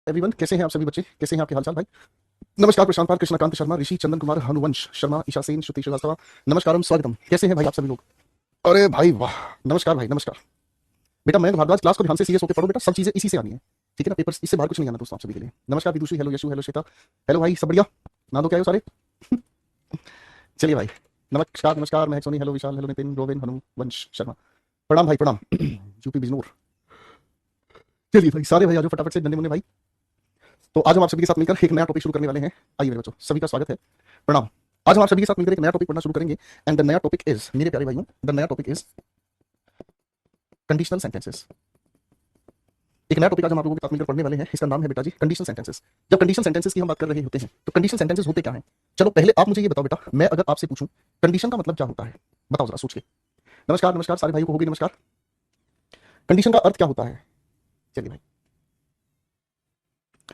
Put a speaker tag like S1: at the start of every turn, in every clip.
S1: Everyone, कैसे हैं आप सभी बच्चे? कैसे हैं आपके हालचाल भाई? नमस्कार प्रशांत पाल, कृष्णकांत शर्मा, ऋषि चंदन कुमार, हनुवंश शर्मा, ईशा सेन, श्रुति श्रीवास्तव, नमस्कारम, स्वागतम। कैसे हैं भाई आप सभी लोग? अरे भाई वाह, नमस्कार भाई, नमस्कार। बेटा मयंक भारद्वाज, क्लास को ध्यान से सीरियस होकर पढ़ो बेटा, सब चीजें इसी से आनी है, ठीक है ना? पेपर इससे बाहर कुछ नहीं आना दोस्तों आप सभी के लिए। नमस्कार Vidushi, hello Yashu, hello Shweta, hello भाई, सब बढ़िया? ना दो क्या हो सारे? चलिए भाई, नमस्कार नमस्कार, महक सोनी, हेलो विशाल, हेलो नितिन, रोविन, हनुवंश शर्मा, प्रणाम भाई प्रणाम। यूपी बिजनौर। चलिए भाई सारे भाई आज फटाफट से नन्हे मुन्ने भाई। तो आज हम आप सभी के साथ मिलकर एक नया टॉपिक शुरू करने वाले हैं। आइए मेरे बच्चों, सभी का स्वागत है, प्रणाम। आज हम आप सभी के साथ मिलकर एक नया टॉपिक पढ़ना शुरू करेंगे एंड द नया टॉपिक इज, मेरे प्यारे भाइयों, द नया टॉपिक इज कंडीशनल सेंटेंसेस। एक नया टॉपिक आज हम आप लोगों के साथ मिलकर पढ़ने वाले हैं, इसका नाम है बेटा जी कंडीशनल सेंटेंसेस। जब कंडीशनल सेंटेंसेस की हम बात कर रहे होते हैं तो कंडीशनल सेंटेंसेस होते क्या हैं? चलो पहले आप मुझे ये बताओ बेटा, मैं अगर आपसे पूछूं कंडीशन का मतलब क्या होता है, बताओ जरा सोच के। नमस्कार नमस्कार, सारे भाइयों को होगी नमस्कार। कंडीशन का अर्थ क्या होता है? चलिए भाई,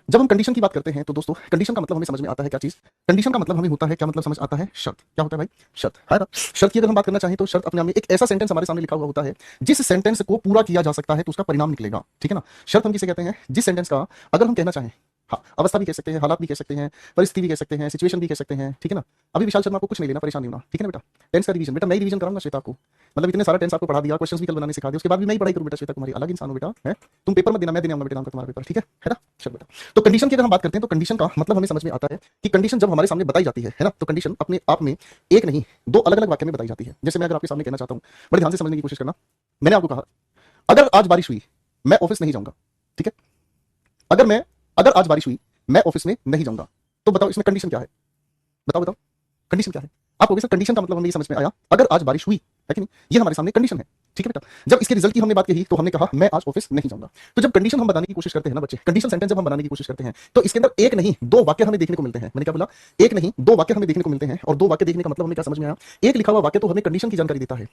S1: जब हम कंडीशन की बात करते हैं तो दोस्तों कंडीशन का मतलब हमें समझ में आता है क्या चीज? कंडीशन का मतलब हमें होता है क्या, मतलब समझ आता है शर्त। क्या होता है भाई? शर्त है ना। शर्त की अगर हम बात करना चाहें तो शर्त अपने आप में एक ऐसा सेंटेंस हमारे सामने लिखा हुआ होता है जिस सेंटेंस को पूरा किया जा सकता है तो उसका परिणाम निकलेगा, ठीक है ना। शर्त हम किसे कहते हैं? जिस सेंटेंस का अगर हम कहना चाहें, हाँ, अवस्था भी कह सकते हैं, हालात भी कह सकते हैं, परिस्थिति भी कह सकते हैं, सिचुएशन भी कह सकते हैं, ठीक है ना। अभी विशाल शर्मा को कुछ नहीं लेना, परेशान नहीं होना, ठीक है ना बेटा। टेंस का रिवीजन बेटा, मैं रिवीजन कराऊंगा श्वेता को, मतलब इतने सारा टेंस आपको पढ़ा दिया, क्वेश्चंस भी कल बनाने सिखा दिया, उसके बाद भी मैं ही पढ़ाई करूं बेटा। श्वेता तुम्हारी अलग इंसान हो बेटा, है तुम पेपर मत देना, मैं देने आऊंगा बेटा नाम का तुम्हारा पेपर, ठीक है ना। चल बेटा, तो कंडीशन की अगर हम बात करते हैं तो कंडीशन का मतलब हमें समझ में आता है कि कंडीशन जब हमारे सामने बताई जाती है ना, तो कंडीशन अपने आप में एक नहीं दो अलग अलग वाक्य में बताई जाती है। जैसे मैं अगर आपके सामने कहना चाहता हूं, बड़े ध्यान से समझने की कोशिश करना। मैंने आपको कहा अगर आज बारिश हुई मैं ऑफिस नहीं जाऊंगा, ठीक है। अगर आज बारिश हुई मैं ऑफिस में नहीं जाऊंगा, तो बताओ इसमें कंडीशन क्या है? बताओ बताओ, कंडीशन क्या है? आप कहोगे सर कंडीशन का मतलब हमें ये समझ में आया, अगर आज बारिश हुई, है कि नहीं, ये हमारे सामने कंडीशन है, ठीक है बेटा। जब इसके रिजल्ट की हमने बात कही तो हमने कहा मैं आज ऑफिस नहीं जाऊंगा। तो जब कंडीशन हम बनाने की कोशिश करते हैं ना बच्चे, कंडीशन सेंटेंस जब हम बनाने की कोशिश करते हैं तो इसके अंदर एक नहीं दो वाक्य हमें देखने को मिलते हैं। मैंने क्या बोला? एक नहीं दो वाक्य हमें देखने को मिलते हैं। और दो वाक्य देखने का मतलब हमें क्या समझ में आया? एक लिखा हुआ वाक्य तो हमें कंडीशन की जानकारी देता है,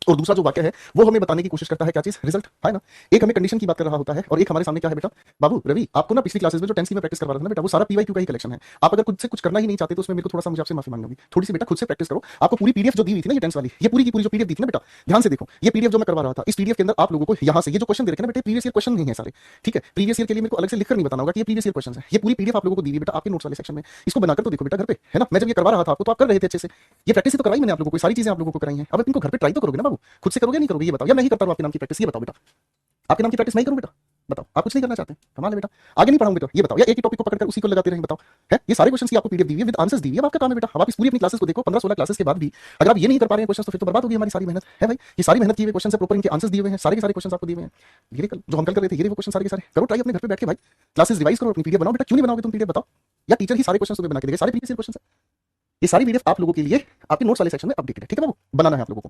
S1: और दूसरा जो वाक्य है वो हमें बताने की कोशिश करता है क्या चीज? रिजल्ट, है ना। एक हमें कंडीशन की बात कर रहा होता है और एक हमारे सामने क्या है बेटा? बाबू रवि, आपको ना पिछली क्लासेस में जो टेंस की मैं प्रैक्टिस करवा रहा था ना बेटा, वो सारा पीवाईक्यू का ही कलेक्शन है। आप अगर खुद से कुछ करना ही नहीं चाहते तो उसमें मेरे को थोड़ा सा, मुझे आपसे माफी मांगनी होगी, थोड़ी सी बेटा खुद से प्रैक्टिस करो। आपको पूरी पीडीएफ जो दी हुई थी ना ये टेंस वाली, ये पूरी की पूरी जो पीडीएफ दी थी ना बेटा, ध्यान से देखो। ये पीडीएफ जो मैं करवा रहा था, इस पीडीएफ के अंदर आप लोगों को यहाँ से ये जो क्वेश्चन दे रखे ना बेटा, प्रीवियस ईयर क्वेश्चन नहीं है सारे, ठीक है। प्रीवियस ईयर के लिए मेरे को अलग से लिखकर नहीं बताना होगा कि ये प्रीवियस ईयर क्वेश्चन है। ये पूरी पीडीएफ आप लोगों को दी हुई बेटा आपके नोट्स वाले सेक्शन में। इसको बनाकर तो देखो बेटा घर पे, है ना। मैं जब ये करवा रहा था आपको तो आप कर रहे थे अच्छे से, ये प्रैक्टिस तो करवाई मैंने आप लोगों को, सारी चीजें आप लोगों को कराई हैं। अब इनको घर पे ट्राई तो करोगे ना बाबू, खुद से करोगे नहीं करोगे ये बताओ, या मैं ही करता हूं आपके नाम की प्रैक्टिस? ये बताओ बेटा, आपके नाम की प्रैक्टिस नहीं करूं बेटा? बताओ, आप कुछ नहीं करना चाहते? कमाल है बेटा। आगे नहीं पढ़ाऊंगे तो ये बताओ, या एक ही टॉपिक को पकड़कर उसी को लगाते रहेंगे? बताओ, है ये सारे क्वेश्चंस की आपको पीडीएफ दी हुई है विद आंसर्स दी हुई है, अब आपका काम है बेटा। अब आप इस पूरी अपनी क्लासेस को देखो, 15-16 क्लासेस के बाद भी अगर आप ये नहीं कर पा रहे हैं क्वेश्चन, तो फिर तो बर्बाद होगी हमारी सारी मेहनत, है भाई। ये सारी मेहनत की हुई क्वेश्चन से प्रॉपर इनके आंसर्स दिए हुए हैं, सारे के सारे क्वेश्चन आपको दिए हुए हैं। ये कल जो हम कल कर रहे थे, ये वो क्वेश्चन सारे के सारे करो ट्राई अपने घर पे बैठ के भाई, क्लासेस रिवाइज करो, अपनी पीडीएफ बनाओ बेटा। क्यों नहीं बनाओगे तुम पीडीएफ? बताओ, या टीचर ही सारे क्वेश्चन तुम्हें बना के देगा, सारे प्रीवियस क्वेश्चन है। ये सारी पीडीएफ आप लोगों के लिए आपके नोट्स वाले सेक्शन में अपडेटेड है, ठीक है बाबू, बनाना है आप लोगों को।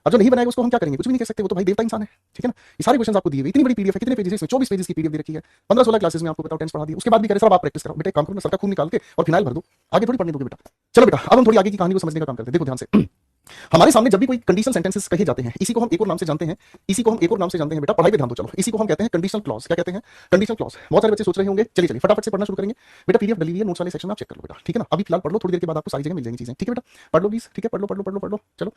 S1: अब जो नहीं बनाएगा उसको हम क्या करेंगे? कुछ भी नहीं कह सकते, वो तो भाई देवता इंसान है, ठीक है ना। ये सारे क्वेश्चन आपको दिए हुए, इतनी बड़ी पीडीएफ है, कितने पेजेस है इसमें? 24 पेजेस की पीडीएफ दे रखी है। 15-16 क्लासेस में आपको बताओ टेंस पढ़ा दी, उसके बाद भी कह रहे सर आप प्रैक्टिस करो बेटा। एक काम करो ना, सर का खून निकाल के और फिनाइल भर दो, आगे थोड़ी पढ़ने दोगे बेटा। चलो बेटा, अब हम थोड़ी आगे की कहानी को समझने का काम करते हैं। देखो ध्यान से, हमारे सामने जब भी कोई कंडीशनल सेंटेंसेस कहे जाते हैं, इसी को हम एक और नाम से जानते हैं, इसी को हम एक और नाम से जानते हैं बेटा, पढ़ाई पे ध्यान दो। चलो, इसी को हम कहते हैं कंडीशनल क्लॉज। क्या कहते हैं? Conditional clause. बहुत सारे बच्चे सोच रहे होंगे, चलिए चलिए फटाफट से पढ़ना शुरू करेंगे बेटा। पीडीएफ डली हुई है नोट्स वाले सेक्शन में, आप चेक कर लो बेटा, ठीक है ना। अभी फिलहाल पढ़ लो, थोड़ी देर के बाद आपको सारी जगह मिल जाएंगी चीजें, ठीक है बेटा। पढ़ लो प्लीज, ठीक है, पढ़ लो पढ़ लो पढ़ लो पढ़ लो। चलो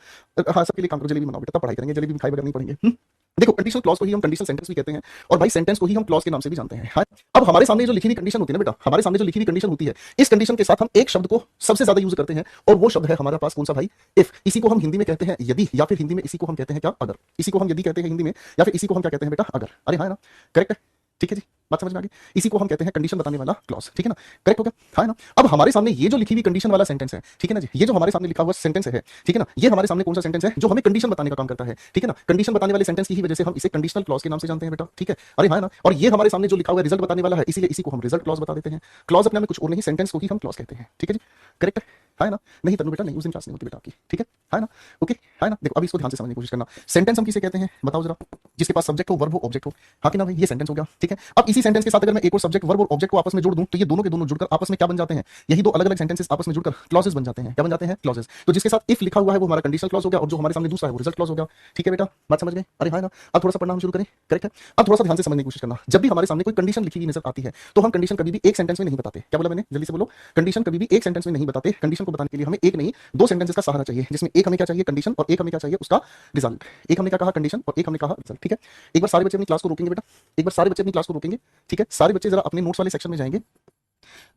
S1: हाँ, सबके लिए काम करो, जलेबी बनाओ बेटा, तब पढ़ाई करेंगे, जलेबी भी खाए बगैर नहीं पढ़ेंगे। देखो, कंडीशनल क्लॉज को ही हम कंडीशनल सेंटेंस भी कहते हैं, और भाई सेंटेंस को ही हम क्लॉज के नाम से भी जानते हैं। हाँ, अब हमारे सामने जो लिखी हुई कंडीशन होती है ना बेटा, हमारे सामने जो लिखी हुई कंडीशन होती है, इस कंडीशन के साथ हम एक शब्द को सबसे ज्यादा यूज करते हैं, और वो शब्द है हमारे पास कौन सा भाई? इफ। इसी को हम हिंदी में कहते हैं यदि, या फिर हिंदी में इसी को हम कहते हैं क्या? अगर। इसी को हम यदि कहते हैं हिंदी में, या फिर इसी को हम क्या कहते हैं बेटा? अगर। अरे हाँ ना, करेक्ट है, ठीक है जी, बात समझ में आ गई। इसी को हम कहते हैं कंडीशन बताने वाला क्लॉज, ठीक है ना, करेक्ट हो गया, हाँ ना। अब हमारे सामने ये जो लिखी हुई कंडीशन वाला सेंटेंस है, ठीक है ना जी, ये जो हमारे सामने लिखा हुआ सेंटेंस है, ठीक है ना, ये हमारे सामने कौन सा सेंटेंस है? जो हमें कंडीशन बताने का काम करता है, ठीक है ना। कंडीशन बताने वाले सेंटेंस की ही वजह से हम इसे कंडीशनल क्लॉज के नाम से जानते हैं बेटा, ठीक है। अरे हाँ ना, और ये हमारे सामने जो लिखा हुआ रिजल्ट बताने वाला है, इसीलिए इसी को हम रिजल्ट क्लॉज बता देते हैं। क्लॉज अपने में कुछ और नहीं, सेंटेंस को ही हम क्लॉज कहते हैं, ठीक है जी, करेक्ट है ना। नहीं तनु बेटा नहीं, उस दिन क्लास नहीं होती बेटा आपकी, ठीक है ना, ओके, है ना। देखो अभी इसको ध्यान से समझने की कोशिश करना। सेंटेंस हम किसे कहते हैं बताओ जरा? जिसके पास सब्जेक्ट हो, वर्ब हो, ऑब्जेक्ट हो, हाँ कि ना भाई, ये सेंटेंस हो गया, ठीक है। अब इसी सेंटेंस के साथ अगर मैं एक और सब्जेक्ट, वर्ब और ऑब्जेक्ट को आपस में जोड़ दूं, तो ये दोनों के दोनों जुड़कर आपस में क्या बन जाते हैं? यही दो अलग अलग सेंटेंसेस आपस में जुड़कर क्लॉजेस बन जाते हैं। क्या बन जाते हैं? क्लॉजेस। तो जिसके साथ इफ लिखा हुआ है वो हमारा कंडीशनल क्लॉज हो गया, और जो हमारे सामने दूसरा है वो रिजल्ट क्लॉज हो गया, ठीक है बेटा, बात समझ गए? अरे हाँ ना। अब थोड़ा सा पढ़ना हम शुरू करें, करेक्ट है। अब थोड़ा सा ध्यान से समझने की कोशिश करना। जब भी हमारे सामने कोई कंडीशन लिखी हुई नजर आती है तो हम कंडीशन कभी भी एक सेंटेंस में नहीं बताते। क्या बोला मैंने? जल्दी से बोलो। कंडीशन कभी भी एक सेंटेंस में नहीं बताते, कंडीशन कंडीशन को बताने के लिए हमें एक नहीं दो सेंटेंसेस का सहारा चाहिए, जिसमें एक हमें क्या चाहिए कंडीशन और एक हमें क्या चाहिए उसका रिजल्ट। एक हमने क्या कहा कंडीशन और एक हमने कहा रिजल्ट। ठीक है, एक बार सारे बच्चे अपनी क्लास को रोकेंगे बेटा, एक बार सारे बच्चे अपनी क्लास को रोकेंगे। ठीक है, सारे बच्चे जरा अपने नोट्स वाले सेक्शन में जाएंगे,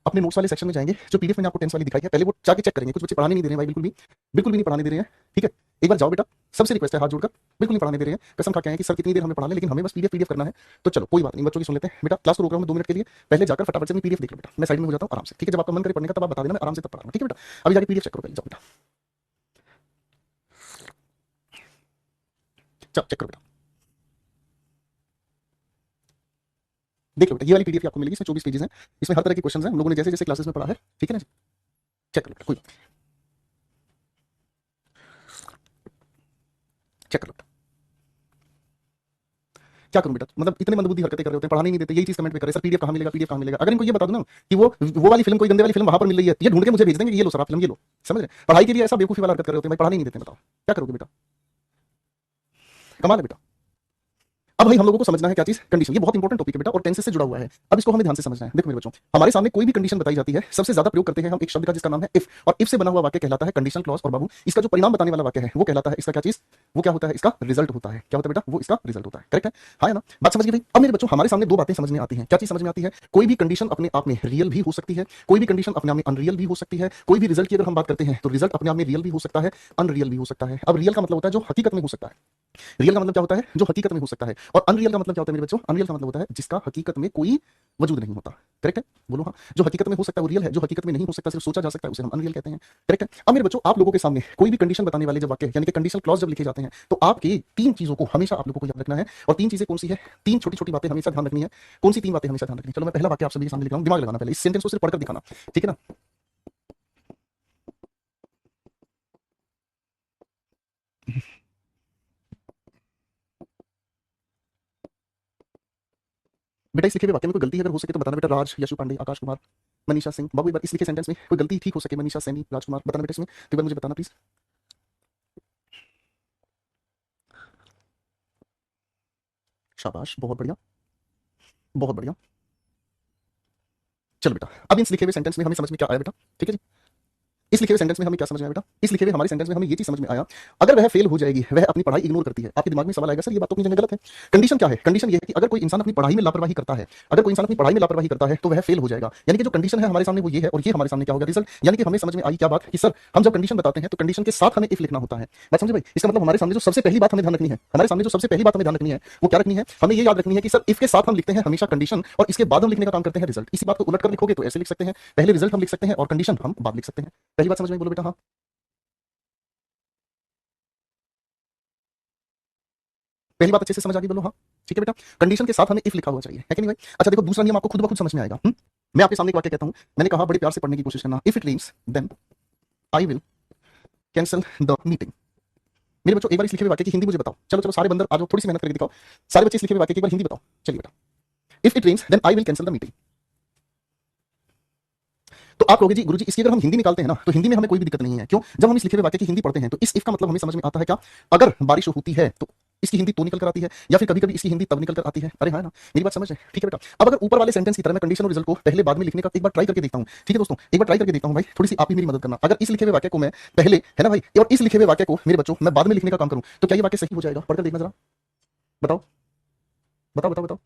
S1: अपने नोट्स वाले सेक्शन में जाएंगे, जो पीडीएफ मैंने आपको टेंस वाली दिखाई है, पहले वो जाके चेक करेंगे। कुछ बच्चे पढ़ाने नहीं दे रहे हैं भाई, बिल्कुल भी नहीं पढ़ाने दे रहे हैं। ठीक है, एक बार जाओ बेटा, सबसे रिक्वेस्ट है हाथ जोड़कर, बिल्कुल नहीं पढ़ाने दे रहे हैं, कसम खा के हैं कि सर कितनी देर हमें पढ़ा लें, लेकिन हमें बस पीडीएफ करना है। तो चलो कोई बात नहीं, बच्चों की सुन लेते हैं। बेटा क्लास को रोक रहा हूं मैं 2 मिनट के लिए, पहले जाकर फटाफट से अपनी पीडीएफ देख लो बेटा, मैं साइड में हो जाता हूं आराम से। ठीक है, जब आपका मन करे पढ़ने का तब आप बता देना, मैं आराम से तब पढ़ाऊंगा। ठीक है बेटा, अभी जाके पीडीएफ चेक करो, पहले जाओ बेटा, जाओ चेक करो बेटा, देख लो बेटा। ये वाली पीडीएफ आपको मिलेगी, इसमें 24 पेजेस हैं, इसमें हर तरह के क्वेश्चन हैं, हम लोगों ने जैसे जैसे क्लासेस में पढ़ा है। ठीक है ना, चेक कर लो बेटा, कोई चेक कर लो बेटा। क्या करूं बेटा, मतलब इतने मंदबुद्धि हरकतें कर रहे होते हैं, पढ़ाने नहीं देते, यही चीज कमेंट में कर रहे हैं, सर पीडीएफ कहां मिलेगा, पीडीएफ कहां मिलेगा। अगर इनको ये बता दो ना कि वो वाली फिल्म, कोई गंदे वाली फिल्म वहां पर मिल रही है, ये ढूंढ के मुझे भेज देंगे, ये लो सर आप फिल्म, ये लो। समझ रहे, पढ़ाई के लिए ऐसा बेवकूफी वाला हरकत कर रहे होते हैं भाई, पढ़ाने नहीं देते। बताओ क्या करोगे बेटा, कमाल है बेटा। अब भाई हम लोगों को समझना है क्या चीज कंडीशन, ये बहुत इंपॉर्टेंट टॉपिक है बेटा और टेंसेस से जुड़ा हुआ है। अब इसको हमें ध्यान से समझना है। देखो मेरे बच्चों, हमारे सामने कोई भी कंडीशन बताई जाती है, सबसे ज्यादा प्रयोग करते हैं हम एक शब्द का जिसका नाम है इफ, और इफ से बना हुआ वाक्य कहलाता है कंडीशनल क्लॉज। और बाबू इसका जो परिणाम बताने वाला वाक्य है वो कहलाता है इसका क्या चीज, वो क्या होता है, इसका रिजल्ट होता है। क्या होता है बेटा, वो इसका रिजल्ट होता है। करेक्ट है, हाँ है ना, बात समझ गए भाई। अब मेरे बच्चों हमारे सामने दो बातें समझ में आती हैं। क्या चीज समझ में आती है, कोई भी कंडीशन अपने आप में रियल भी हो सकती है, कोई भी कंडीशन अपने आप में अनरियल भी हो सकती है। कोई भी रिजल्ट की अगर हम बात करते हैं तो रिजल्ट अपने आप में रियल भी हो सकता है, अनरियल भी हो सकता है। अब रियल का मतलब होता है जो हकीकत में हो सकता है, रियल का मतलब क्या होता है, जो हकीकत में हो सकता है। और अनरियल का मतलब क्या होता है मेरे बच्चों, अनरियल का मतलब होता है जिसका हकीकत में कोई वजूद नहीं होता। करेक्ट है, बोलो हाँ। जो हकीकत में हो सकता है वो रियल है, जो हकीकत में नहीं हो सकता, सिर्फ सोचा जा सकता है, उसे हम अनरियल कहते हैं। करेक्ट है। अब मेरे बच्चों आप लोगों के सामने कोई भी कंडीशन बताने वाले जब वाक्य यानी कि कंडीशनल क्लॉज जब लिखे जाते हैं तो आपकी तीन चीजों को हमेशा आप लोगों को याद रखना है। और तीन चीजें कौन सी है, तीन छोटी छोटी बातें हमेशा ध्यान रखनी है। कौन सी तीन बातें हमेशा ध्यान रखनी है, चलो मैं पहला वाक्य आप सभी के सामने लिख रहा हूं, दिमाग लगाना, पहले इस सेंटेंस को सिर्फ पढ़कर दिखाना। ठीक है ना, बेटा इस लिखे हुए वाक्य में कोई गलती अगर हो सके तो बताना बेटा। राज, यशु पांडे, आकाश कुमार, मनीषा सिंह। बाबू एक बार इस लिखे सेंटेंस में कोई गलती ठीक हो सके, मनीषा सैनी, राजकुमार, बताना बेटा इसमें, तो एक बार मुझे बताना प्लीज। शाबाश, बहुत बढ़िया, बहुत बढ़िया। चलो बेटा, अब इस लिखे हुए सेंटेंस में हमें समझ में क्या आया बेटा, ठीक है जी। इस लिखे हुए सेंटेंस में हमें क्या समझ में आया बेटा, इस लिखे हुए हमारे सेंटेंस में हमें ये चीज समझ में आया, अगर वह फेल हो जाएगी, वह अपनी पढ़ाई इग्नोर करती है। आपके दिमाग में सवाल आएगा सर ये बात तो अपनी जगह गलत है। कंडीशन क्या है, कंडीशन ये है कि अगर कोई इंसान अपनी पढ़ाई में लापरवाही करता है, अगर कोई इंसान अपनी पढ़ाई में लापरवाही करता है तो वह फेल हो जाएगा। यानी कि जो कंडीशन है हमारे सामने वो ये है, और ये हमारे सामने क्या होगा, रिजल्ट। यानी कि हमें समझ में आई क्या बात कि सर हम जब कंडीशन बताते हैं तो कंडीशन के साथ हमें इफ लिखना होता है। बात समझे भाई, इसका मतलब हमारे सामने जो सबसे पहली बात हमें ध्यान रखनी है, हमारे सामने जो सबसे पहली बात हमें ध्यान रखनी है वो क्या रखनी है, हमें ये याद रखनी है कि सर इफ के साथ हम लिखते हैं हमेशा कंडीशन, और इसके बाद हम लिखने का काम करते हैं रिजल्ट। इसी बात को उलट कर लिखोगे तो ऐसे लिख सकते हैं, पहले रिजल्ट हम लिख सकते हैं और कंडीशन हम बाद लिख सकते हैं। पहली बात समझ में, बोलो बेटा हाँ। पहली बात अच्छे से समझ आ गई, बोलो हाँ। ठीक है बेटा, कंडीशन के साथ हमें इफ लिखा हुआ चाहिए, है कि नहीं भाई। अच्छा देखो, दूसरा नियम आपको खुद ब खुद समझ में आएगा। मैं आपके सामने एक वाक्य कहता हूं, मैंने कहा बड़े प्यार से पढ़ने की कोशिश करना। If it rains then I will cancel the meeting. मेरे बच्चों एक बार इस लिखे हुए वाक्य की हिंदी मुझे बताओ। चलो चलो सारे बंदर आ जाओ, थोड़ी सी मेहनत करके दिखाओ। सारे बच्चे इस लिखे हुए वाक्य की एक बार हिंदी बताओ। चलिए बेटा, if it rains then I will cancel the meeting. तो आप कहोगे जी गुरुजी इसकी अगर हम हिंदी निकालते हैं ना तो हिंदी में हमें कोई भी दिक्कत नहीं है। क्यों, जब हम इस लिखे हुए वाक्य की हिंदी पढ़ते हैं तो इस इफ का मतलब हमें समझ में आता है क्या, अगर बारिश होती है तो इसकी हिंदी तो निकल कर आती है, या फिर कभी कभी इसकी हिंदी तब निकल कर आती है। अरे हाँ ना, मेरी बात समझ है। ठीक है बेटा, अब अगर ऊपर वाले सेंटेंस की तरह मैं कंडीशन और रिजल्ट को पहले बाद में लिखने का एक बार ट्राई करके देखता हूँ। ठीक है दोस्तों, एक बार ट्राई करके देखता हूँ भाई, थोड़ी सी आप ही मेरी मदद करना। अगर इस लिखे हुए वाक्य को मैं पहले, है ना भाई, और इस लिखे हुए वाक्य को मेरे बच्चों मैं बाद में लिखने का काम करूँ तो क्या ये वाक्य सही हो जाएगा, पढ़कर देखना जरा, बताओ बताओ बताओ बताओ।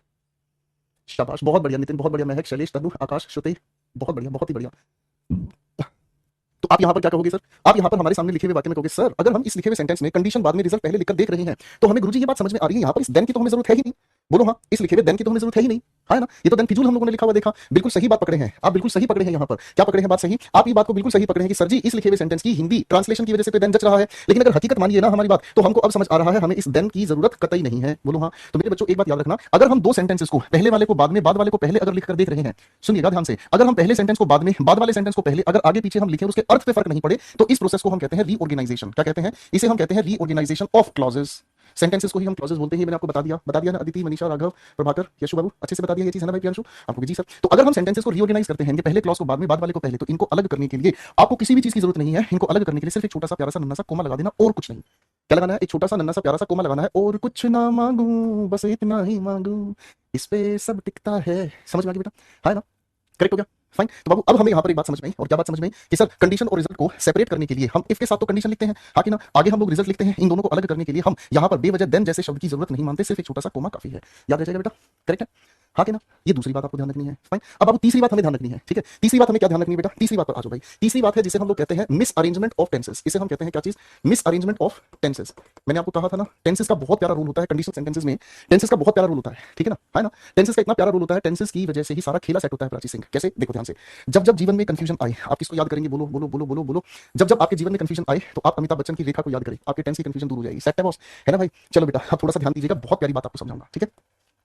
S1: शाबाश, बहुत बढ़िया नितिन, बहुत बढ़िया। महक, शैलेश, तनु, आकाश, श्रुति, बहुत बढ़िया, बहुत ही बढ़िया। तो आप यहां पर क्या कहोगे सर, आप यहां पर हमारे सामने लिखे हुए वाक्य में कहोगे सर अगर हम इस लिखे हुए सेंटेंस में कंडीशन बाद में रिजल्ट पहले लिखकर देख रहे हैं तो हमें गुरुजी ये बात समझ में आ रही है, यहां पर इस देन की तो हमें जरूरत है ही नहीं। बोलो हाँ, इस लिखे हुए देन की तो हमें जरूरत है ही नहीं, है ना। ये तो देन फिजूल हम लोगों ने लिखा हुआ देखा। बिल्कुल सही बात पकड़े हैं आप, बिल्कुल सही पकड़े हैं। यहाँ पर क्या पकड़े हैं, बात सही। आप ये बात को बिल्कुल सही पकड़े हैं कि सर जी इस लिखे हुए सेंटेंस की हिंदी ट्रांसलेशन की वजह से तो देन जच रहा है, लेकिन अगर हकीकत मानिए ना हमारी बात तो हमको अब समझ आ रहा है हमें इस देन की जरूरत कतई नहीं है। बोलो हाँ। तो मेरे बच्चों एक बात याद रखना, अगर हम दो सेंटेंसेस को पहले वाले को बाद में, बाद वाले को पहले अगर लिखकर देख रहे हैं, सुनिएगा ध्यान से, अगर हम पहले सेंटेंस को बाद में, बाद वाले सेंटेंस को पहले अगर आगे पीछे हम लिखें उसके अर्थ पे फर्क नहीं पड़े तो इस प्रोसेस को हम कहते हैं रीऑर्गेनाइजेशन। क्या कहते हैं, इसे हम कहते हैं रीऑर्गेनाइजेशन ऑफ क्लॉजेस। सेंटेंसेस को ही हम क्लॉजेस बोलते हैं। मैंने आपको बता दिया ना अदिति, मनीषा, राघव, प्रभाकर, यशु बाबू, अच्छे से बता दिया ये चीज है ना भाई प्रियांशु आपको जी सर। तो अगर हम सेंटेंसेस को रीऑर्गेनाइज करते हैं, इनके पहले क्लॉज को बाद में, बाद वाले को पहले, तो इनको अलग करने के लिए आपको किसी भी चीज की जरूरत नहीं है। इनको अलग करने के लिए सिर्फ एक छोटा सा प्यारा सा नन्हा सा कोमा लगा देना और कुछ नहीं। क्या लगाना है, एक छोटा सा नन्हा सा प्यारा सा कोमा लगाना है, और कुछ ना मांगू बस इतना ही मांगू, इस पे सब टिकता है। समझ में आ गया बेटा, है ना, करेक्ट हो गया। फाइन। तो बाबू अब हमें यहाँ पर एक बात समझ में आई, और क्या बात समझ में आई कि सर कंडीशन और रिजल्ट को सेपरेट करने के लिए हम इफ के साथ तो कंडीशन लिखते हैं, हाँ कि ना, आगे हम लोग रिजल्ट लिखते हैं, इन दोनों को अलग करने के लिए हम यहाँ पर बेवजह देन जैसे शब्द की जरूरत नहीं मानते, सिर्फ एक छोटा सा कोमा काफी है। याद रह जाएगा बेटा, करेक्ट है, हाँ कि ना। ये दूसरी बात आपको ध्यान रखनी है। फाइन। अब बाबू तीसरी बात हमें ध्यान रखनी है, ठीक है। तीसरी बात हमें क्या ध्यान रखनी है बेटा, तीसरी बात पर आ जाओ भाई। तीसरी बात है जिसे हम लोग कहते हैं मिस अरेंजमेंट ऑफ टेंसेस। इसे हम कहते हैं क्या चीज, मिस अरेंजमेंट ऑफ टेंसेस। मैंने आपको कहा था ना, टेंसेस का बहुत प्यारा रूल होता है कंडीशनल सेंटेंसेस में, टेंसेस का बहुत प्यारा रूल होता है, ठीक है ना, है ना। टेंसेस का इतना प्यारा रूल होता है, टेंसेस की वजह से ही सारा खेला सेट होता है प्राची सिंह। कैसे, देखो ध्यान से। जब जब जीवन में कंफ्यूजन आए, आप किसको याद करेंगे, बोलो बोलो बोलो बोलो बोलो। जब जब आपके जीवन में कंफ्यूजन आए तो आप अमिताभ बच्चन की रेखा को याद करें, आपके टेंस की कंफ्यूजन दूर हो जाएगी। सेट है बॉस, है ना भाई। चलो बेटा आप थोड़ा सा ध्यान दीजिएगा, बहुत प्यारी बात आपको समझाऊंगा, ठीक है।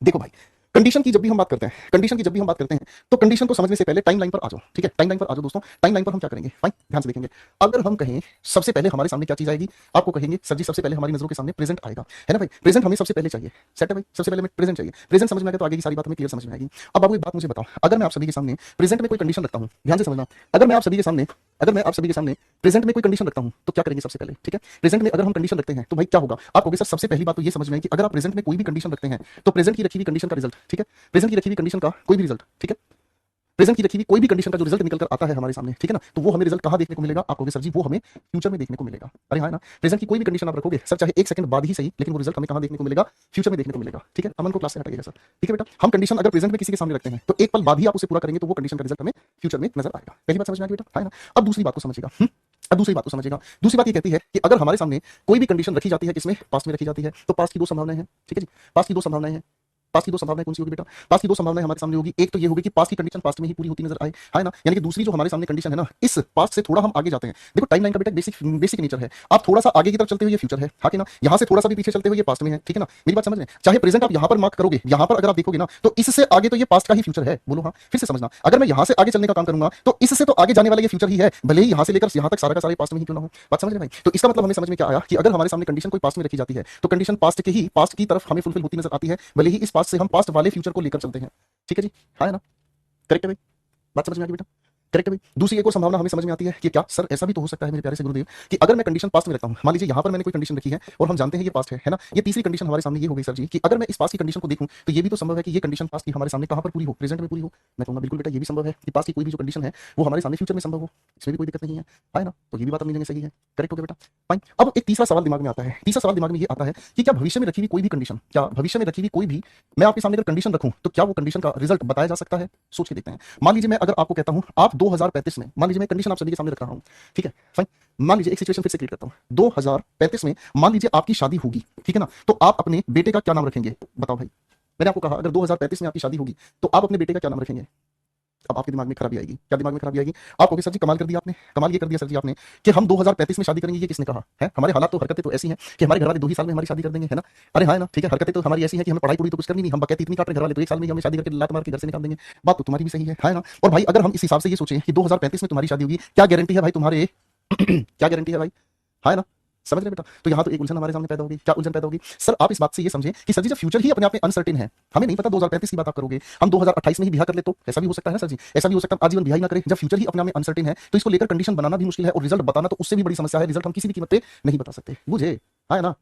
S1: देखो भाई, कंडीशन की जब भी हम बात करते हैं, कंडीशन की जब भी हम बात करते हैं तो कंडीशन को समझने से पहले टाइमलाइन पर आ जाओ, ठीक है। टाइमलाइन पर आ जाओ दोस्तों। टाइमलाइन पर हम क्या करेंगे, फाइन, ध्यान से देखेंगे। अगर हम कहें सबसे पहले हमारे सामने क्या चीज आएगी, आपको कहेंगे सर जी सबसे पहले हमारी नजरों के सामने प्रेजेंट आएगा, है ना भाई। प्रेजेंट हमें सबसे पहले चाहिए, सेट है भाई, सबसे पहले हमें प्रेजेंट चाहिए। प्रेजेंट समझ में आ गया तो आगे की सारी बात हमें क्लियर समझ में आएगी। अब बाबू एक बात मुझे बताओ, अगर मैं आप सभी के सामने प्रेजेंट में कोई कंडीशन रखता हूं, ध्यान से समझना, अगर मैं आप सभी के सामने प्रेजेंट में कोई कंडीशन रखता हूं तो क्या करेंगे सबसे पहले, ठीक है। प्रेजेंट में अगर हम कंडीशन रखते हैं तो भाई क्या होगा, आप कहोगे सर सबसे पहली बात तो ये समझ में आई कि अगर आप प्रेजेंट में कोई भी कंडीशन रखते हैं तो प्रेजेंट की रखी हुई कंडीशन का रिजल्ट, ठीक है, प्रेजेंट की रखी हुई कंडीशन का कोई भी रिजल्ट, ठीक है, प्रेजेंट की रखी हुई कोई भी कंडीशन का जो रिजल्ट निकल कर आता है हमारे सामने, ठीक है ना, तो वो हमें रिजल्ट कहां देखने को मिलेगा, आप कहोगे सर जी वो हमें फ्यूचर में देखने को मिलेगा। अरे हाँ ना, प्रेजेंट की कोई भी कंडीशन आप रखोगे सर चाहे एक सेकंड बाद ही सही, लेकिन वो रिजल्ट हमें कहां देखने को मिलेगा, फ्यूचर में देखने को मिलेगा, ठीक है। अमन को क्लास से हटाइएगा सर, ठीक है बेटा। हम कंडीशन अगर प्रेजेंट में किसी के सामने रखते हैं तो एक पल बाद ही आप उसे पूरा करेंगे तो वो कंडीशन का रिजल्ट हमें फ्यूचर में नजर आएगा। पहली बात समझ में आ गई बेटा, है ना। अब दूसरी बात को समझिएगा, अब दूसरी बात को समझिएगा। दूसरी बात ये कहती है कि अगर हमारे सामने कोई भी कंडीशन रखी जाती है, किसमें, पास्ट में रखी जाती है, तो पास्ट की दो संभावनाएं हैं, ठीक है जी। पास्ट की दो संभावनाएं हैं। पास्ट की दो संभावनाएं कौन सी होगी बेटा, पास्ट की दो संभावनाएं हमारे सामने होगी। एक तो ये होगी कि पास्ट की कंडीशन पास्ट में ही पूरी होती नजर आए, है ना। यानी कि दूसरी जो हमारे सामने कंडीशन है ना, इस पास्ट से थोड़ा हम आगे जाते हैं। देखो टाइमलाइन का बेटा बेसिक नेचर है, आप थोड़ा सा आगे की तरफ चलते हुए ये फ्यूचर है, हाँ कि ना, यहां से थोड़ा सा भी पीछे चलते हुए ये पास्ट में है, ठीक है ना। मेरी बात समझ रहे हैं। चाहे प्रेजेंट आप यहां पर मार्क करोगे, यहां पर अगर आप देखोगे ना तो इससे आगे तो ये पास्ट का ही फ्यूचर है, बोलो हाँ। फिर से समझना, अगर मैं यहां से आगे चलने का काम करूंगा तो इससे तो आगे जाने वाला ये फ्यूचर ही है, भले ही यहां से लेकर यहां तक सारा का सारा पास्ट में ही क्यों ना हो। बात समझ रहे भाई। तो इसका मतलब हमें समझ में क्या आया कि अगर हमारे सामने कंडीशन कोई पास्ट में रखी जाती है तो कंडीशन पास्ट के ही पास्ट की तरफ हमें फुलफिल होती नजर आती है, भले ही इस पास्ट से हम पास्ट वाले फ्यूचर को लेकर चलते हैं, ठीक है जी, हाँ है ना, करेक्ट है भाई। बात समझ में आ गई बेटा, करेक्ट है भाई। दूसरी एक और संभावना हमें समझ में आती है कि क्या सर ऐसा भी तो हो सकता है मेरे प्यारे से गुरुदेव कि अगर मैं कंडीशन पास्ट में रखता हूं, मान लीजिए यहां पर मैंने कोई कंडीशन रखी है और हम जानते हैं ये पास्ट है ना। ये तीसरी कंडीशन हमारे सामने ये हो गई सर जी कि अगर मैं इस पास्ट की कंडीशन को देखूं तो ये भी तो संभव है कि ये कंडीशन पास्ट की हमारे सामने कहां पर पूरी हो, प्रेजेंट में पूरी हो। मैं कहूंगा बिल्कुल बेटा ये भी संभव है कि पास्ट की कोई भी जो कंडीशन है वो हमारे सामने फ्यूचर में संभव हो, इसमें भी कोई दिक्कत नहीं है ना। तो ये भी बात अपनी जगह सही है, करेक्ट हो गया बेटा, फाइन। अब एक तीसरा सवाल दिमाग में आता है। तीसरा सवाल दिमाग में ये आता है कि क्या भविष्य में रखी हुई कोई भी कंडीशन, क्या भविष्य में रखी हुई कोई भी मैं आपके सामने अगर कंडीशन रखूं तो क्या वो कंडीशन का रिजल्ट बताया जा सकता है। सोच के देखते हैं। मान लीजिए मैं अगर आपको कहता हूं आप 2035 में, मान लीजिए मैं कंडीशन आप सभी के सामने रख रहा हूं, ठीक है, फाइन। मान लीजिए एक सिचुएशन फिर से क्रिएट करता हूं, 2035 में मान लीजिए आपकी शादी होगी, ठीक है ना, तो आप अपने बेटे का क्या नाम रखेंगे, बताओ भाई। मैंने आपको कहा अगर 2035 में आपकी शादी होगी तो आप अपने बेटे का क्या नाम रखेंगे। अब आपके दिमाग में खराबी आएगी, क्या दिमाग में खराबी आएगी, आप कहोगे सर जी कमाल कर दिया आपने, कमाल ये कर दिया सर जी आपने कि हम 2035 में शादी करेंगे, ये किसने कहा है। हमारे हालात तो हरकतें तो ऐसी हैं कि हमारे घर वाले 2 ही साल में हमारी शादी कर देंगे, है ना। अरे हाँ ना, ठीक है, हरकतें तो हमारी ऐसी है कि हमें पढ़ाई पूरी तो कुछ करनी नहीं, हम बकैती इतनी काट रहे घर वाले तो 1 साल में हमें शादी करके लात मार के घर से निकाल देंगे। बात तो तुम्हारी भी सही है ना। और भाई अगर हम इस हिसाब से ये सोचें कि 2035 में तुम्हारी शादी होगी, क्या गारंटी है भाई तुम्हारे क्या गारंटी है भाई, है ना। समझ रहे बेटा। तो यहाँ तो एक उलझन हमारे सामने पैदा होगी। क्या उलझन पैदा होगी सर, आप इस बात से ये समझें कि सर जी जब फ्यूचर ही अपने आप में अनसर्टेन है, हमें नहीं पता 2035 की बात आप करोगे, हम 2028 में ही ब्याह कर ले तो ऐसा भी हो सकता है सर जी, ऐसा भी हो सकता है आजीवन ब्याह ही ना करें। जब फ्यूचर ही अपने आप में अनसर्टेन है तो इसको लेकर कंडीशन बनाना भी मुश्किल है और रिजल्ट बताना तो उससे भी बड़ी समस्या है। रिजल्ट हम किसी भी कीमत पे नहीं बता सकते, बुझे, है ना।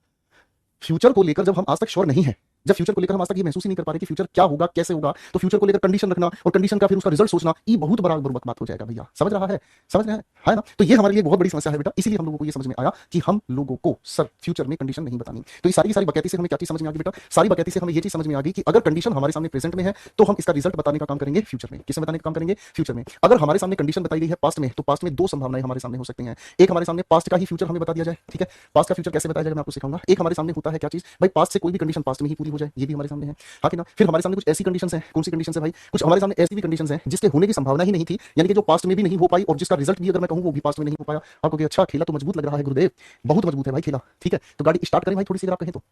S1: फ्यूचर को लेकर जब हम आज तक श्योर नहीं है, जब फ्यूचर को लेकर हम आज तक ये महसूस ही नहीं कर पा रहे कि फ्यूचर क्या होगा कैसे होगा, तो फ्यूचर को लेकर कंडीशन रखना और कंडीशन का फिर उसका रिजल्ट सोचना, ये बहुत बड़ा बुरबक बात हो जाएगा भैया। समझ रहा है, समझ रहा है ना। तो ये हमारे लिए बहुत बड़ी समस्या है बेटा। इसीलिए हम लोगों को ये समझ में आया कि हम लोगों को सर फ्यूचर में कंडीशन नहीं बतानी। तो ये सारी की सारी बकैती से हमें क्या चीज समझ में आ गई बेटा, सारी बकैती से हमें ये चीज समझ में आ गई कि अगर कंडीशन हमारे सामने प्रेजेंट में है तो हम इसका रिजल्ट बताने का काम करेंगे फ्यूचर में। किसमें बताने का काम करेंगे, फ्यूचर में। अगर हमारे सामने कंडीशन बताई गई है पास्ट में, तो पास्ट में 2 संभावनाएं हमारे सामने हो सकती हैं। एक हमारे सामने पास्ट का ही फ्यूचर हमें बता दिया जाए, ठीक है, पास्ट का फ्यूचर कैसे बताया जाएगा मैं आपको सिखाऊंगा। एक हमारे सामने होता है क्या चीज भाई, पास्ट से कोई भी कंडीशन पास्ट में ही पूरी हो जाए, ये भी हमारे सामने है, हाँ कि ना। फिर हमारे सामने कुछ ऐसी कंडीशंस हैं, कौन सी कंडीशंस है भाई, कुछ हमारे सामने ऐसी भी कंडीशंस हैं जिसके होने की संभावना ही नहीं थी, यानी कि जो पास्ट में भी नहीं हो पाई और जिसका रिजल्ट भी अगर मैं कहूं वो भी पास्ट में नहीं हो पाया। आपको कि अच्छा खेला तो मजबूत लग रहा है गुरुदेव, बहुत मजबूत है भाई खेला, ठीक है, तो गाड़ी स्टार्ट करें भाई थोड़ी सी अगर आप कहें तो,